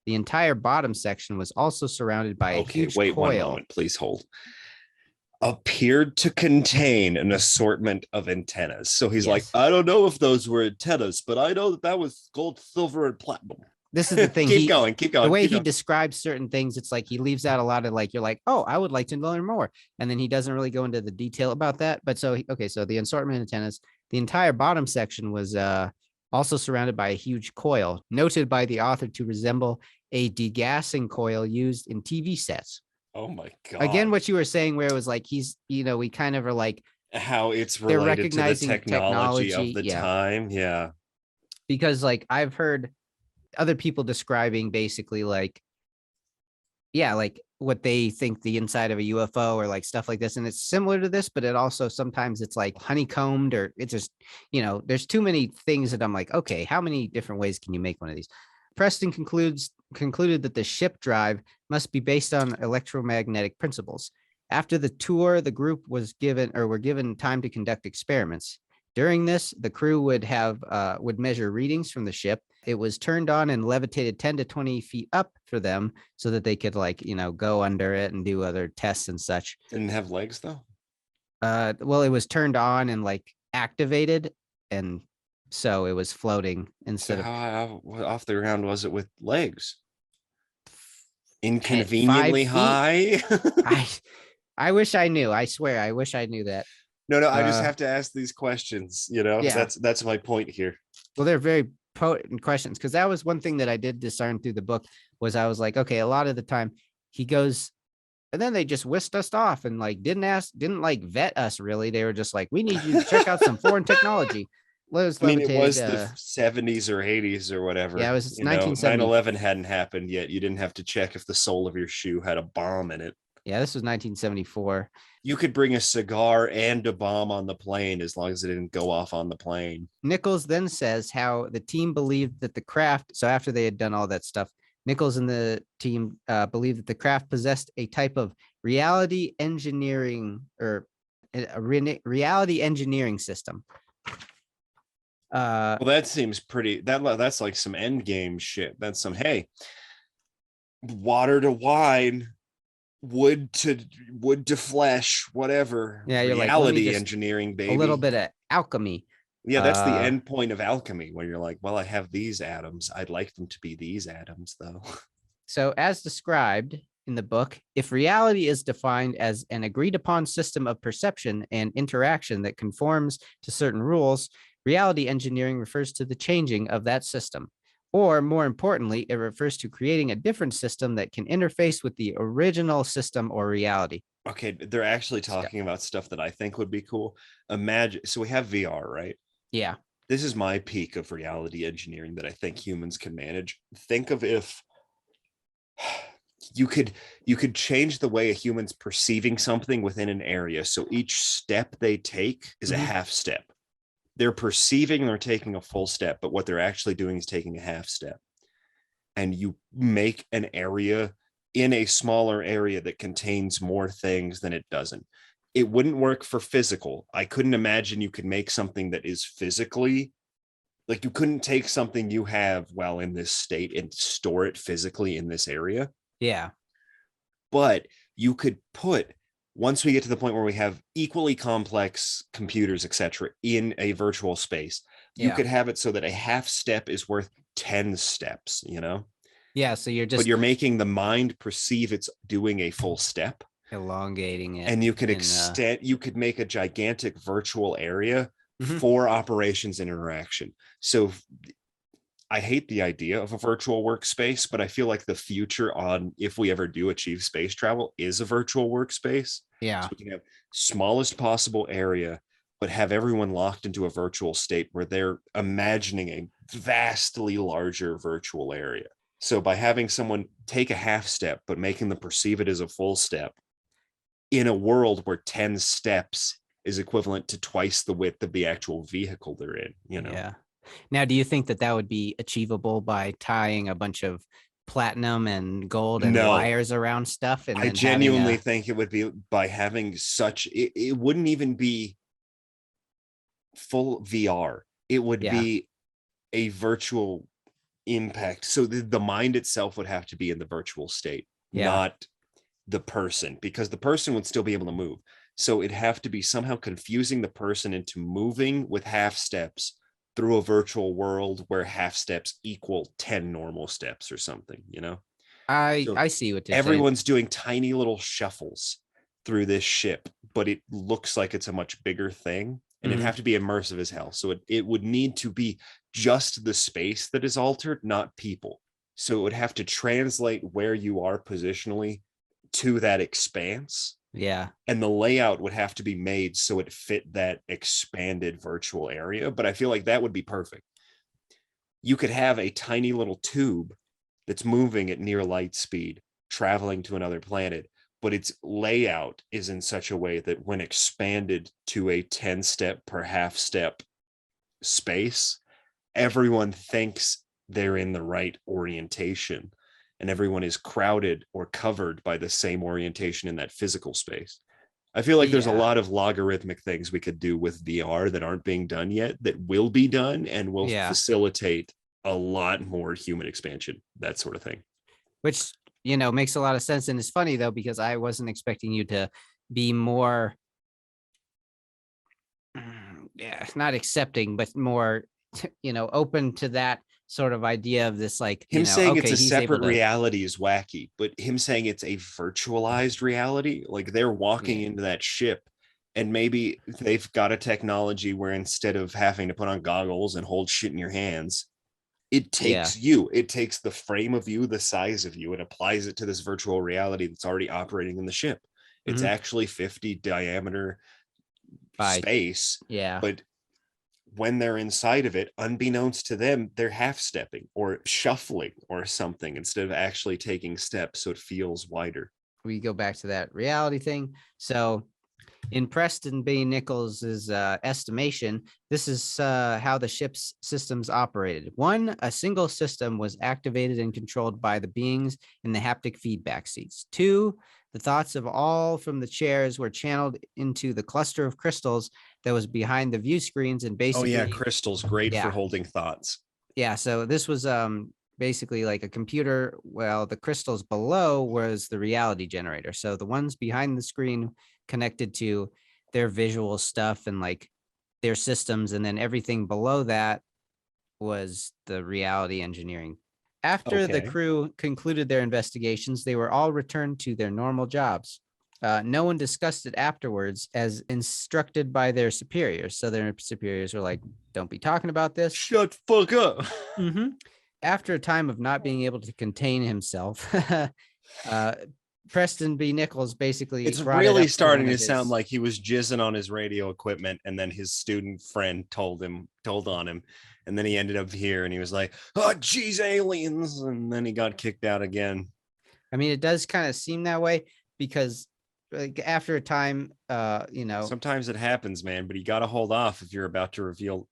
The entire bottom section was also surrounded by a Okay, huge wait one coil. moment, please hold. Appeared to contain an assortment of antennas. So he's like, Yes. I don't know if those were antennas, but I know that was gold, silver, and platinum. this is the thing. Keep going, keep The going, way keep he going. describes certain things, it's like he leaves out a lot of like, you're like, oh, I would like to learn more. And then he doesn't really go into the detail about that. But so, okay, so the assortment antennas, the entire bottom section was also surrounded by a huge coil, noted by the author to resemble a degassing coil used in TV sets. Oh my Again, God. what you were saying, where it was like, we kind of are like, How it's they're related to the recognizing technology of technology. the Yeah. time. Yeah. Because like I've heard other people describing basically like, yeah, like what they think the inside of a UFO or like stuff like this. And it's similar to this, but it also sometimes it's like honeycombed or it's just, there's too many things that I'm like, okay, how many different ways can you make one of these? Preston concluded that the ship drive must be based on electromagnetic principles. After the tour, the group were given time to conduct experiments. During this, the crew would measure readings from the ship. It was turned on and levitated 10 to 20 feet up for them so that they could go under it and do other tests and such. Didn't have legs though. Well, it was turned on and like activated, and so it was floating So instead of how off the ground was it with legs? 5 Inconveniently feet. high. I wish I knew. I swear, I wish I knew that. No, I just have to ask these questions. Yeah. That's my point here. Well, they're very potent questions because that was one thing that I did discern through the book was I was like, okay, a lot of the time he goes, and then they just whisked us off and like didn't like vet us really. They were just like, we need you to check out some foreign technology. I mean, it was the 70s or 80s or whatever. Yeah, it was 1970. 9/11 hadn't happened yet. You didn't have to check if the sole of your shoe had a bomb in it. Yeah, this was 1974. You could bring a cigar and a bomb on the plane as long as it didn't go off on the plane. Nichols then says how the team believed that the craft, so after they had done all that stuff, Nichols and the team believed that the craft possessed a type of reality engineering or a reality engineering system. Well, that seems pretty, that's like some end game shit. That's some, hey, water to wine, wood to flesh, whatever. Yeah, you're reality like, engineering, baby. A little bit of alchemy. Yeah, that's the end point of alchemy, where you're like, well, I have these atoms. I'd like them to be these atoms, though. So, as described in the book, if reality is defined as an agreed upon system of perception and interaction that conforms to certain rules, reality engineering refers to the changing of that system. Or more importantly, it refers to creating a different system that can interface with the original system or reality. Okay, they're actually talking about stuff that I think would be cool. Imagine, so we have VR, right? Yeah. This is my peak of reality engineering that I think humans can manage. Think of if you could change the way a human's perceiving something within an area. So each step they take is a half step. They're perceiving they're taking a full step, but what they're actually doing is taking a half step. And you make an area in a smaller area that contains more things than it doesn't. It wouldn't work for physical. I couldn't imagine you could make something that is physically, like you couldn't take something you have while in this state and store it physically in this area. Yeah. But you could put, once we get to the point where we have equally complex computers, etc., in a virtual space, you could have it so that a half step is worth 10 steps, Yeah, so but you're making the mind perceive it's doing a full step, elongating it. And you could extend, you could make a gigantic virtual area for operations and interaction. So I hate the idea of a virtual workspace, but I feel like the future on, if we ever do achieve space travel, is a virtual workspace. Yeah. So we can have smallest possible area, but have everyone locked into a virtual state where they're imagining a vastly larger virtual area. So by having someone take a half step, but making them perceive it as a full step in a world where 10 steps is equivalent to twice the width of the actual vehicle they're in, Yeah. Now, do you think that that would be achievable by tying a bunch of platinum and gold and wires around stuff? And I genuinely think it would be by having such, it wouldn't even be full VR. It would be a virtual impact. So the mind itself would have to be in the virtual state, not the person, because the person would still be able to move. So it'd have to be somehow confusing the person into moving with half steps through a virtual world where half steps equal 10 normal steps or something, you know? So I see what you're saying. everyone's doing tiny little shuffles through this ship, but it looks like it's a much bigger thing, and it'd Mhm. have to be immersive as hell. So it would need to be just the space that is altered, not people. So it would have to translate where you are positionally to that expanse, Yeah. and the layout would have to be made so it fit that expanded virtual area. But I feel like that would be perfect. You could have a tiny little tube that's moving at near light speed, traveling to another planet, but its layout is in such a way that when expanded to a 10 step per half step space, everyone thinks they're in the right orientation, and everyone is crowded or covered by the same orientation in that physical space. I feel like there's a Yeah. lot of logarithmic things we could do with VR that aren't being done yet that will be done and will Yeah. facilitate a lot more human expansion, that sort of thing. Which, makes a lot of sense. And it's funny though, because I wasn't expecting you to be more, yeah, not accepting, but more, open to that sort of idea of this, like, Him saying it's okay, a he's able separate to, reality is wacky, but him saying it's a virtualized reality, like they're walking yeah. into that ship and maybe they've got a technology where instead of having to put on goggles and hold shit in your hands, Yeah. it takes the frame of you, the size of you, and applies it to this virtual reality that's already operating in the ship. It's Mhm. actually 50 diameter By, space, yeah. but when they're inside of it, unbeknownst to them, they're half stepping or shuffling or something instead of actually taking steps. So it feels wider. We go back to that reality thing. So in Preston B. Nichols's estimation, this is how the ship's systems operated. One, a single system was activated and controlled by the beings in the haptic feedback seats. Two, the thoughts of all from the chairs were channeled into the cluster of crystals that was behind the view screens, and Oh, yeah. basically, Crystal's great for yeah, holding thoughts. yeah. So this was basically like a computer. Well, the crystals below was the reality generator. So the ones behind the screen connected to their visual stuff and like their systems, and then everything below that was the reality engineering. After the Okay. crew concluded their investigations, they were all returned to their normal jobs. No one discussed it afterwards as instructed by their superiors. So their superiors were like, don't be talking about this. Shut the fuck up. Mm-hmm. After a time of not being able to contain himself, uh, Preston B. Nichols basically It's brought it really up to one starting of to sound his. like he was jizzing on his radio equipment, and then his student friend told on him, and then he ended up here, and he was like, "Oh, geez, aliens!" And then he got kicked out again. I mean, it does kind of seem that way because, like, after a time, Sometimes it happens, man, but you got to hold off if you're about to reveal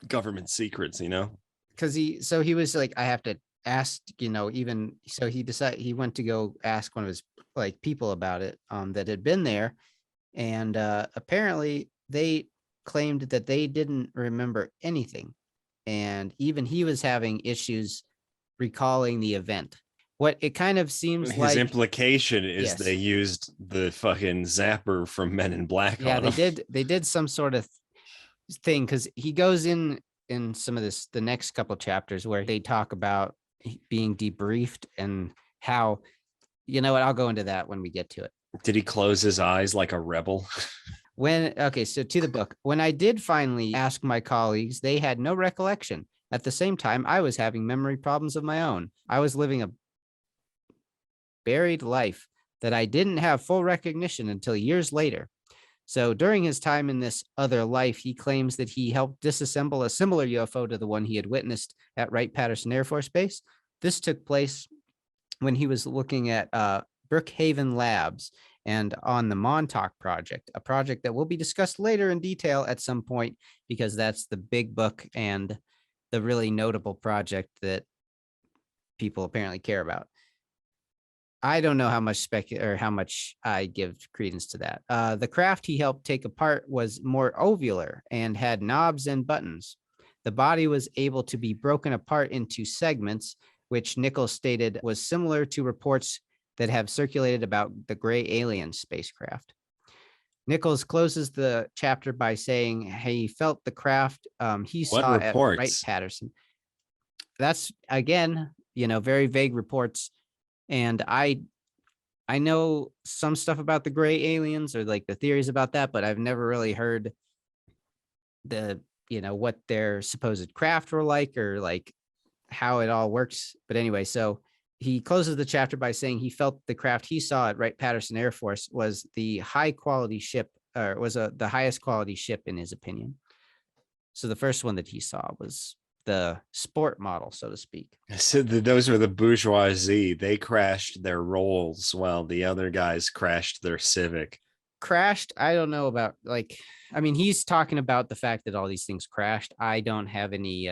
government secrets, you know? because he was like, I have to ask, even so he went to go ask one of his like people about it, that had been there, and apparently they claimed that they didn't remember anything, and even he was having issues recalling the event. What it kind of seems His like, implication is they yes, used the fucking zapper from Men in Black yeah, on him. they did some sort of thing because he goes in some of the next couple chapters where they talk about being debriefed and how, I'll go into that when we get to it. Did he close his eyes like a rebel? So to the book, when I did finally ask my colleagues, they had no recollection. At the same time, I was having memory problems of my own. I was living a buried life that I didn't have full recognition until years later. So during his time in this other life, he claims that he helped disassemble a similar UFO to the one he had witnessed at Wright-Patterson Air Force Base. This took place when he was looking at Brookhaven Labs and on the Montauk project, a project that will be discussed later in detail at some point, because that's the big book and the really notable project that people apparently care about. I don't know how much how much I give credence to that. The craft he helped take apart was more ovular and had knobs and buttons. The body was able to be broken apart into segments, which Nichols stated was similar to reports that have circulated about the gray alien spacecraft. Nichols closes the chapter by saying he felt the craft he What saw at Wright reports? Patterson. That's again, very vague reports. And I know some stuff about the gray aliens or like the theories about that, but I've never really heard the, what their supposed craft were like or like how it all works. But anyway, so he closes the chapter by saying he felt the craft he saw at Wright-Patterson Air Force was the high quality ship, or was the highest quality ship in his opinion. So the first one that he saw was the sport model, so to speak. So those were the bourgeoisie. They crashed their Rolls while the other guys crashed their Civic. Crashed, I don't know about, like, I mean, he's talking about the fact that all these things crashed. I don't have any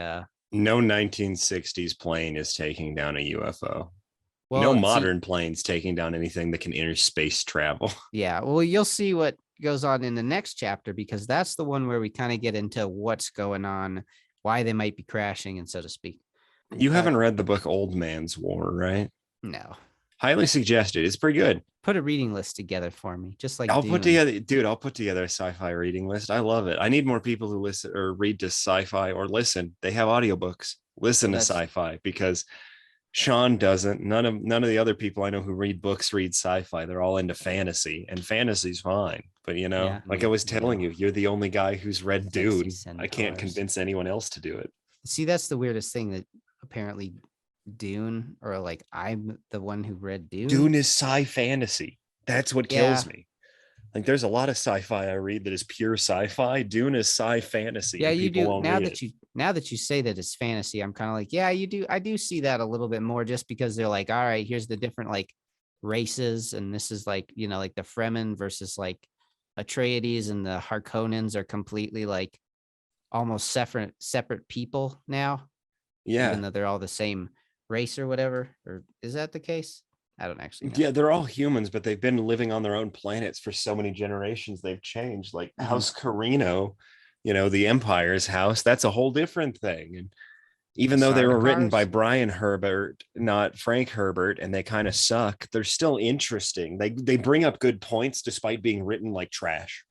No 1960s plane is taking down a UFO. No well, see, modern planes taking down anything that can interspace travel. yeah, well, you'll see what goes on in the next chapter, because that's the one where we kind of get into what's going on, why they might be crashing, and so to speak. You haven't read the book Old Man's War, right? No, Highly suggested. It's pretty good. put a reading list together for me, just like I'll Dune. put together, dude. I'll put together a sci-fi reading list. I love it. I need more people who listen or read to sci-fi or listen. They have audiobooks. Listen to That's sci-fi because Sean doesn't. None of the other people I know who read books read sci-fi. They're all into fantasy, and fantasy's fine. But yeah. like I was telling you, you're the only guy who's read Dune. I can't Centaurs. convince anyone else to do it. See, that's the weirdest thing, that apparently Dune, or like I'm the one who read Dune. Dune is sci fantasy. That's what kills me. Like there's a lot of sci-fi I read that is pure sci-fi. Dune is sci fantasy. Yeah, you do. Now it. that you say that it's fantasy, I'm kind of like, yeah, you do. I do see that a little bit more, just because they're like, all right, here's the different like races, and this is like, like the Fremen versus like Atreides, and the Harkonnens are completely like almost separate people now, Yeah. even though they're all the same race or whatever. Or is that the case? I don't actually know. Yeah, they're all humans, but they've been living on their own planets for so many generations. They've changed. Like House Carino, the Empire's house, that's a whole different thing. And even though they were written by Brian Herbert, not Frank Herbert, and they kind of suck, they're still interesting. They bring up good points despite being written like trash,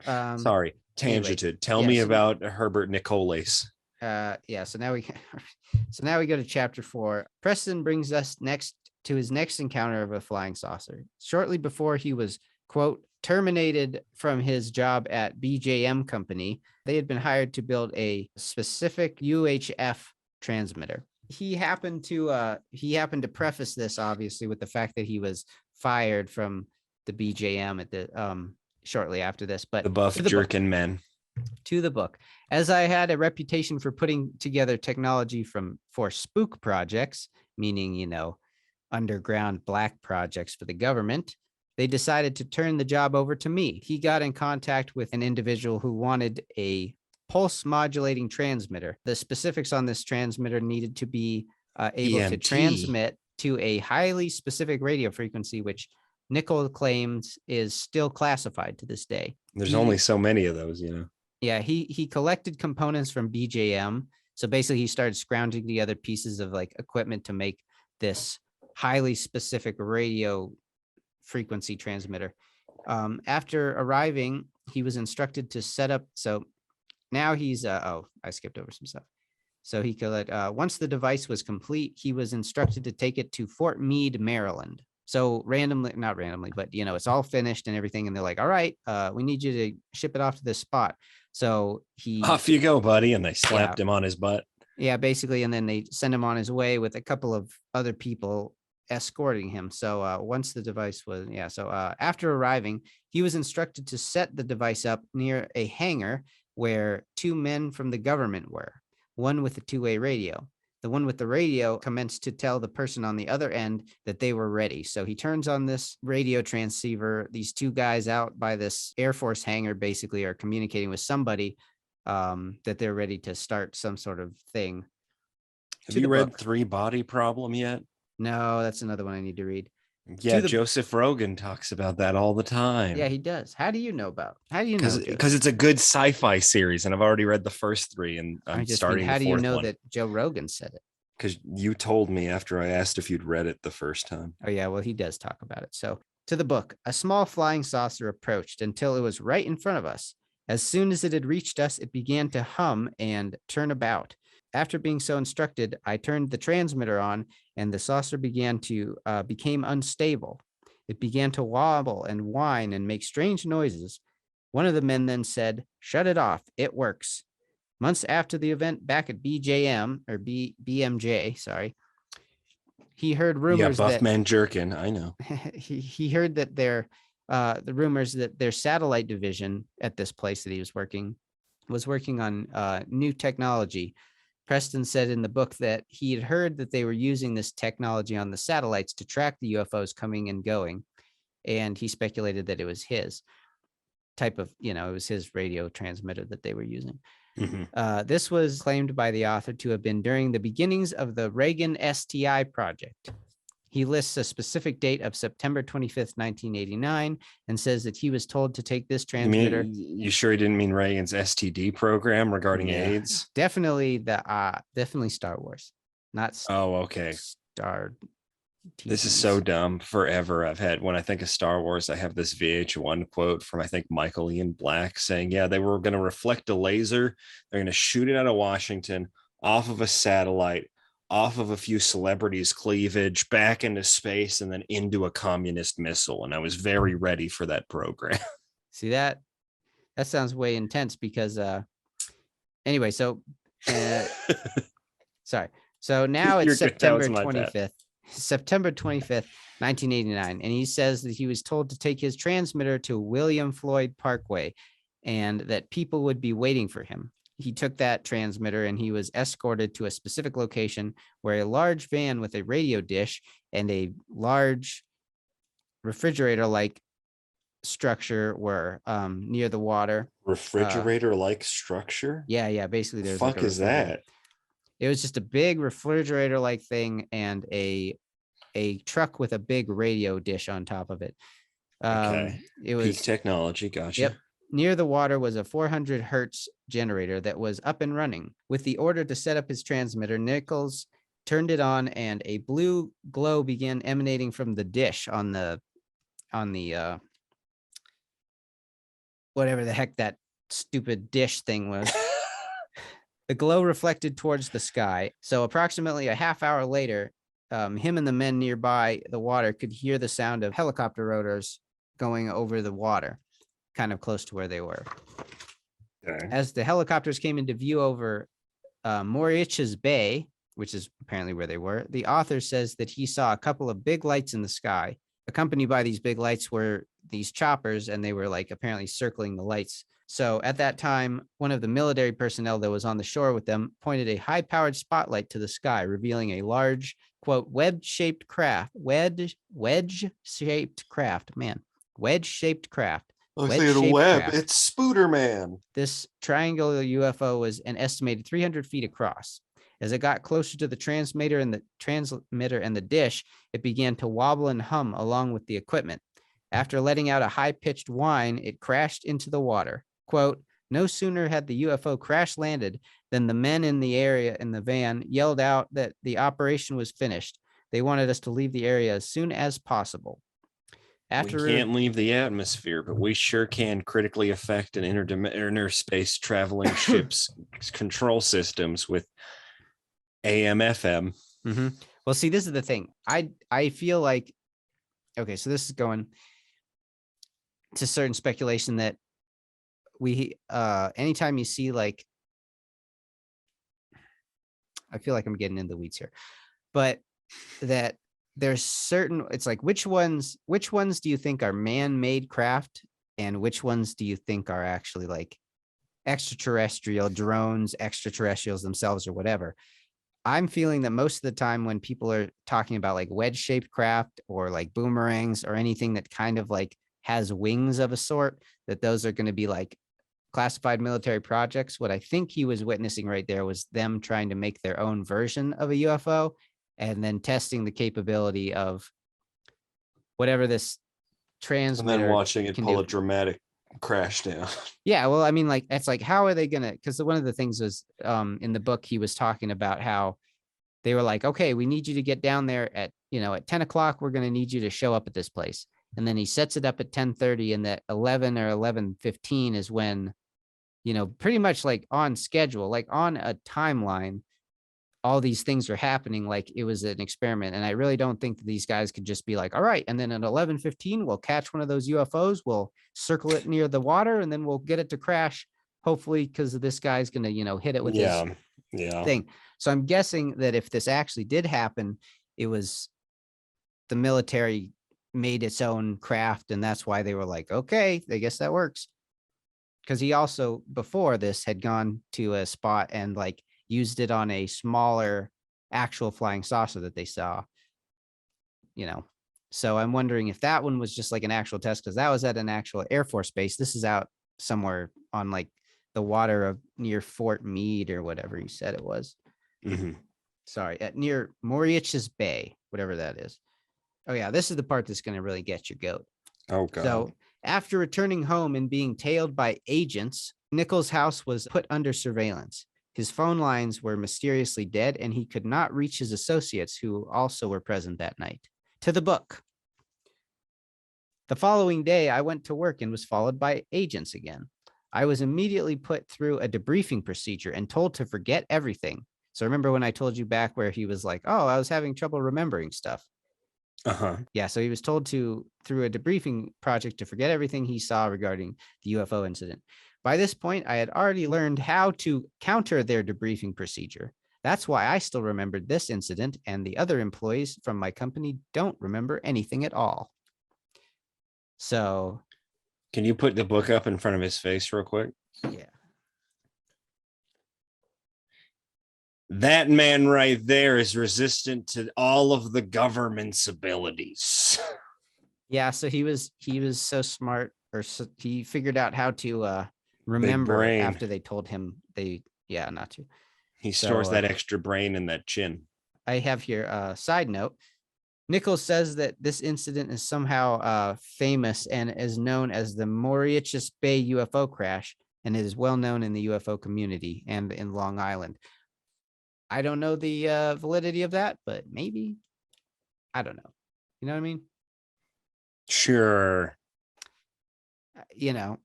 Sorry, tangented. Anyway, Tell me about Herbert Nicoles. So now we go to chapter 4. Preston brings us next to his next encounter of a flying saucer. Shortly before he was, quote, terminated from his job at BJM Company, they had been hired to build a specific UHF transmitter. He happened to preface this obviously with the fact that he was fired from the BJM at the shortly after this. But the buff jerkin men. To the book. As I had a reputation for putting together technology for spook projects, meaning, underground black projects for the government, they decided to turn the job over to me. He got in contact with an individual who wanted a pulse modulating transmitter. The specifics on this transmitter needed to be able to transmit to a highly specific radio frequency, which Nichol claims is still classified to this day. There's only so many of those, Yeah, he collected components from BJM. So basically he started scrounging together pieces of like equipment to make this highly specific radio frequency transmitter. After arriving, he was instructed to set up. So now he's, I skipped over some stuff. So he could, once the device was complete, he was instructed to take it to Fort Meade, Maryland. So not randomly, but it's all finished and everything. And they're like, all right, we need you to ship it off to this spot. So off you go, buddy. And they slapped him on his butt. Yeah, basically. And then they send him on his way with a couple of other people escorting him. So once the device was, after arriving, he was instructed to set the device up near a hangar where 2 men from the government were, one with a 2-way radio. The one with the radio commenced to tell the person on the other end that they were ready. So he turns on this radio transceiver. These 2 guys out by this Air Force hangar basically are communicating with somebody that they're ready to start some sort of thing. Have you read 3 Body Problem yet? No, that's another one I need to read. Yeah, Joseph Rogan talks about that all the time. Yeah, he does. How do you know? Because it's a good sci-fi series, and I've already read the first 3, and I'm starting. How do you know one. That Joe Rogan said it? Because you told me after I asked if you'd read it the first time. Oh yeah, well he does talk about it. So To the book, a small flying saucer approached until it was right in front of us. As soon as it had reached us, it began to hum and turn about. After being so instructed, I turned the transmitter on, and the saucer became unstable. It began to wobble and whine and make strange noises. One of the men then said, "Shut it off. It works." Months after the event back at BMJ, sorry, he heard Yeah, rumors that Buffman Jerkin. I know. he heard that the rumors that their satellite division at this place that he was working on new technology. Preston said in the book that he had heard that they were using this technology on the satellites to track the UFOs coming and going. And he speculated that it was his type of, it was his radio transmitter that they were using. Mhm. This was claimed by the author to have been during the beginnings of the Reagan STI project. He lists a specific date of September 25th, 1989, and says that he was told to take this transmitter. You sure he didn't mean Reagan's STD program regarding AIDS? Definitely definitely Star Wars, not Oh, okay. Star. This is so dumb. Forever when I think of Star Wars, I have this VH1 quote from, I think, Michael Ian Black saying, yeah, they were going to reflect a laser. They're going to shoot it out of Washington off of a satellite, off of a few celebrities' cleavage, back into space, and then into a communist missile. And I was very ready for that program. See, that sounds way intense because anyway, so sorry. So now it's September 25th. September 25th, 1989. And he says that he was told to take his transmitter to William Floyd Parkway and that people would be waiting for him. He took that transmitter and he was escorted to a specific location where a large van with a radio dish and a large refrigerator-like structure were near the water. Refrigerator-like structure? Yeah. Basically, there's the fuck is that? It was just a big refrigerator-like thing and a truck with a big radio dish on top of it. Okay. It was peak technology. Gotcha. Yep. Near the water was a 400 hertz generator that was up and running. With the order to set up his transmitter, Nichols turned it on and a blue glow began emanating from the dish on the whatever the heck that stupid dish thing was. The glow reflected towards the sky. So approximately a half hour later, him and the men nearby the water could hear the sound of helicopter rotors going over the water, kind of close to where they were. Okay. As the helicopters came into view over Moriches Bay, which is apparently where they were, the author says that he saw a couple of big lights in the sky. Accompanied by these big lights were these choppers, and they were like apparently circling the lights. So at that time, one of the military personnel that was on the shore with them pointed a high-powered spotlight to the sky, revealing a large, quote, wedge-shaped craft. Wedge-shaped craft. I say the web. Craft. It's Spooderman. This triangular UFO was an estimated 300 feet across. As it got closer to the transmitter and the dish, it began to wobble and hum along with the equipment. After letting out a high-pitched whine, it crashed into the water. Quote, no sooner had the UFO crash landed than the men in the area in the van yelled out that the operation was finished. They wanted us to leave the area as soon as possible. We can't leave the atmosphere, but we sure can critically affect an inner space traveling ship's control systems with AM, FM. Mm-hmm. Well, see, this is the thing. I feel like, okay, so this is going to certain speculation that anytime you see like, I feel like I'm getting in the weeds here, but that there's certain, it's like, which ones do you think are man-made craft and which ones do you think are actually like extraterrestrial drones, extraterrestrials themselves or whatever? I'm feeling that most of the time when people are talking about like wedge-shaped craft or like boomerangs or anything that kind of like has wings of a sort, that those are going to be like classified military projects. What I think he was witnessing right there was them trying to make their own version of a UFO and then testing the capability of whatever this transmitter. And then watching it pull a dramatic crash down. Yeah, well, I mean, like, it's like, how are they gonna, because one of the things was in the book he was talking about how they were like, okay, we need you to get down there at 10 o'clock, we're gonna need you to show up at this place. and then he sets it up at 10:30, and that 11 or 11:15 is when, pretty much like on schedule, like on a timeline, all these things are happening like it was an experiment. And I really don't think that these guys could just be like, all right, and then at 11:15 we'll catch one of those UFOs, we'll circle it near the water, and then we'll get it to crash, hopefully, because this guy's gonna hit it with his thing. So I'm guessing that if this actually did happen, it was the military made its own craft, and that's why they were like, okay, I guess that works. Because he also before this had gone to a spot and like used it on a smaller actual flying saucer that they saw. So I'm wondering if that one was just like an actual test, because that was at an actual Air Force base. This is out somewhere on like the water of near Fort Meade or whatever he said it was. Sorry, at near Mauritius Bay, whatever that is. Oh yeah, this is the part that's going to really get your goat. Oh god. So after returning home and being tailed by agents, Nichols' house was put under surveillance. His phone lines were mysteriously dead, and he could not reach his associates, who also were present that night. To the book. The following day, I went to work and was followed by agents again. I was immediately put through a debriefing procedure and told to forget everything. So remember when I told you back where he was like, oh, I was having trouble remembering stuff. Yeah, so he was told through a debriefing project, to forget everything he saw regarding the UFO incident. By this point, I had already learned how to counter their debriefing procedure. That's why I still remembered this incident, and the other employees from my company don't remember anything at all. So, can you put the book up in front of his face real quick? Yeah. That man right there is resistant to all of the government's abilities. Yeah, so he was so smart, or he figured out how to remember after they told him not to. He stores that extra brain in that chin. I have here a side note. Nichols says that this incident is somehow famous and is known as the Mauritius Bay UFO crash, and it is well known in the UFO community and in Long Island. I don't know the validity of that, but maybe. I don't know. You know what I mean? Sure.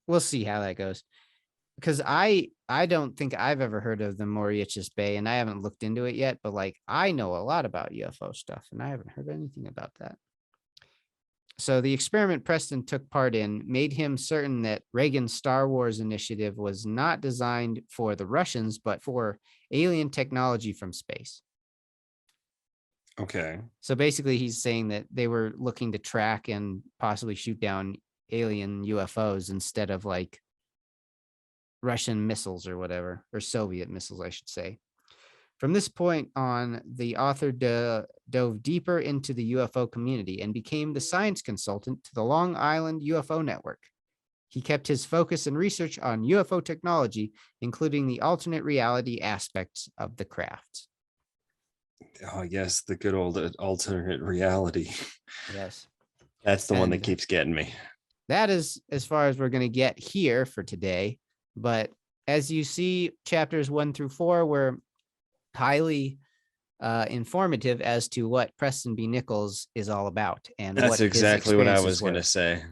We'll see how that goes. Because I don't think I've ever heard of the Mauritius Bay, and I haven't looked into it yet, but like I know a lot about UFO stuff, and I haven't heard anything about that. So the experiment Preston took part in made him certain that Reagan's Star Wars initiative was not designed for the Russians, but for alien technology from space. Okay. So basically he's saying that they were looking to track and possibly shoot down alien UFOs instead of like Russian missiles or whatever, or Soviet missiles, I should say. From this point on, the author dove deeper into the UFO community and became the science consultant to the Long Island UFO Network. He kept his focus and research on UFO technology, including the alternate reality aspects of the craft. Oh, yes, the good old alternate reality. Yes. That's the one that keeps getting me. That is as far as we're going to get here for today. But as you see, chapters 1 through 4 were highly informative as to what Preston B. Nichols is all about. And that's exactly what I was going to say.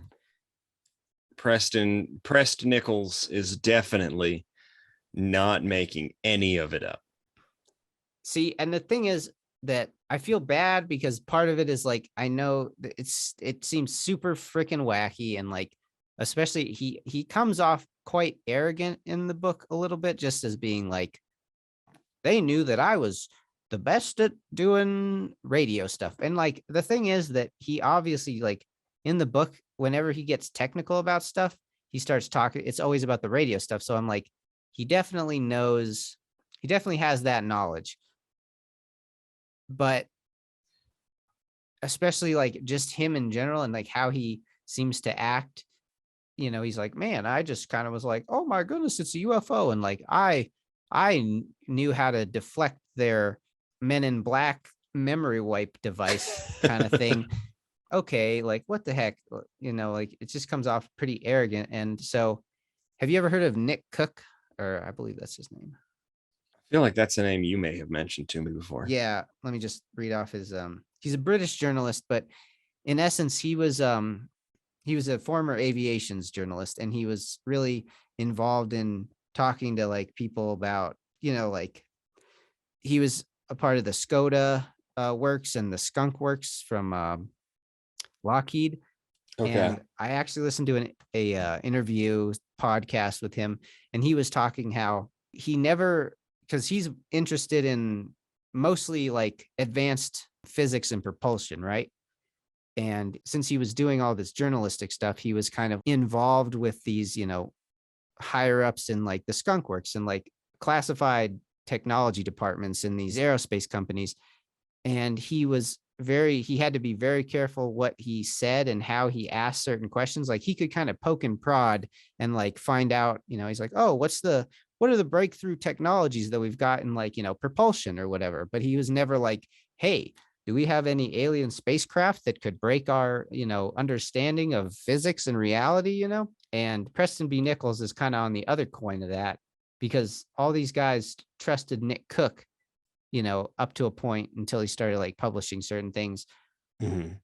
Preston Nichols is definitely not making any of it up. See, and the thing is that I feel bad because part of it is like, I know that it seems super freaking wacky, and like, especially he comes off quite arrogant in the book a little bit, just as being like, they knew that I was the best at doing radio stuff. And like, the thing is that he obviously, like, in the book, whenever he gets technical about stuff, he starts talking, it's always about the radio stuff. So I'm like, he definitely has that knowledge. But especially like just him in general and like how he seems to act, he's like, man, I just kind of was like, oh my goodness, it's a UFO. And like, I knew how to deflect their Men in Black memory wipe device kind of thing. Okay, like what the heck, like it just comes off pretty arrogant. And so, have you ever heard of Nick Cook? Or I believe that's his name. I feel like that's a name you may have mentioned to me before. Yeah, let me just read off his he's a British journalist, but in essence, he was he was a former aviations journalist, and he was really involved in talking to like people about, like he was a part of the Skoda works and the skunk works from Lockheed. Okay. And I actually listened to a interview podcast with him, and he was talking how he never, because he's interested in mostly like advanced physics and propulsion, right? And since he was doing all this journalistic stuff, he was kind of involved with these, higher ups in like the skunk works and like classified technology departments in these aerospace companies. And he had to be very careful what he said and how he asked certain questions. Like he could kind of poke and prod and like find out, he's like, oh, what are the breakthrough technologies that we've got in like, propulsion or whatever. But he was never like, hey, do we have any alien spacecraft that could break our, understanding of physics and reality, And Preston B. Nichols is kind of on the other coin of that, because all these guys trusted Nick Cook, up to a point until he started like publishing certain things. Mhm.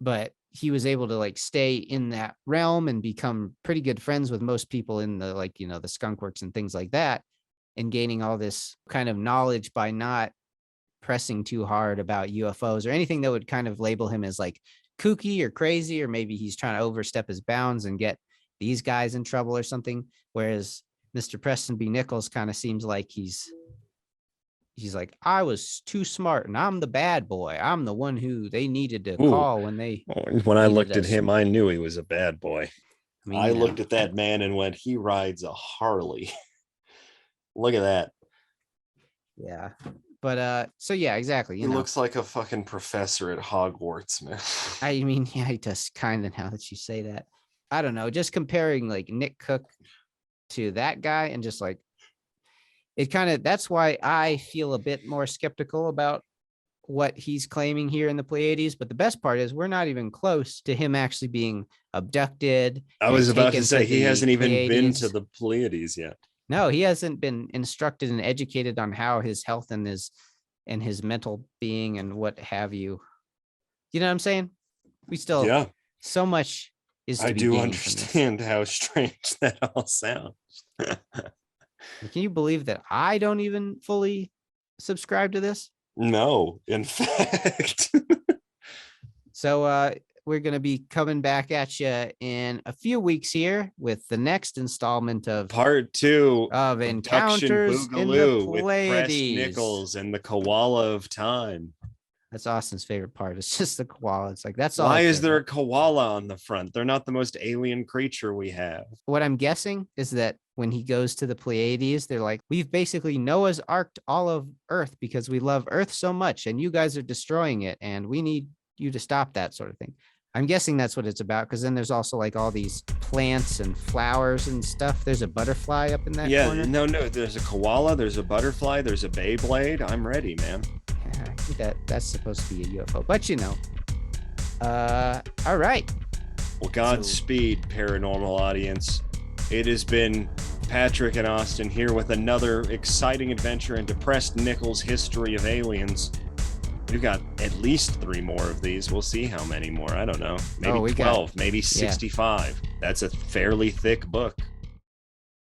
But he was able to like stay in that realm and become pretty good friends with most people in the like, the skunk works and things like that, and gaining all this kind of knowledge by not pressing too hard about UFOs or anything that would kind of label him as like kooky or crazy, or maybe he's trying to overstep his bounds and get these guys in trouble or something. Whereas Mr. Preston B. Nichols kind of seems like he's like, I was too smart and I'm the bad boy. I'm the one who they needed to Ooh. call when they When I needed looked at us. him, I knew he was a bad boy. I mean, I looked at that man and went, he rides a Harley. Look at that. Yeah. But so yeah, exactly. He looks like a fucking professor at Hogwarts, man. I mean, yeah, he does kind of, now that you say that. I don't know, just comparing like Nick Cook to that guy and just like it kind of, that's why I feel a bit more skeptical about what he's claiming here in the Pleiades. But the best part is we're not even close to him actually being abducted. I was about to taken say he the hasn't even been Pleiades. to the Pleiades yet. No, he hasn't been instructed and educated on how his health and his mental being and what have you. You know what I'm saying? We still, Yeah, so much is to I be do gained from this. understand how strange that all sounds. Can you believe that I don't even fully subscribe to this? No, in fact. So we're going to be coming back at you in a few weeks here with the next installment of Part 2 of Encounters in the with Press Pleiades. Nichols and the Koala of Time. That's Austin's favorite part. It's just the koala. It's like, that's all. Why is there a koala on the front? They're not the most alien creature we have. What I'm guessing is that when he goes to the Pleiades, they're like, we've basically Noah's Arked all of Earth because we love Earth so much and you guys are destroying it and we need you to stop that sort of thing. I'm guessing that's what it's about, because then there's also like all these plants and flowers and stuff. There's a butterfly up in that corner. No, there's a koala, there's a butterfly, there's a Beyblade. I'm ready, man. Yeah, I think that's supposed to be a UFO, but all right. Well, Godspeed, paranormal audience. It has been Patrick and Austin here with another exciting adventure into Preston Nichols' history of aliens. We've got at least 3 more of these. We'll see how many more. I don't know. Maybe 12, maybe 65. Yeah. That's a fairly thick book.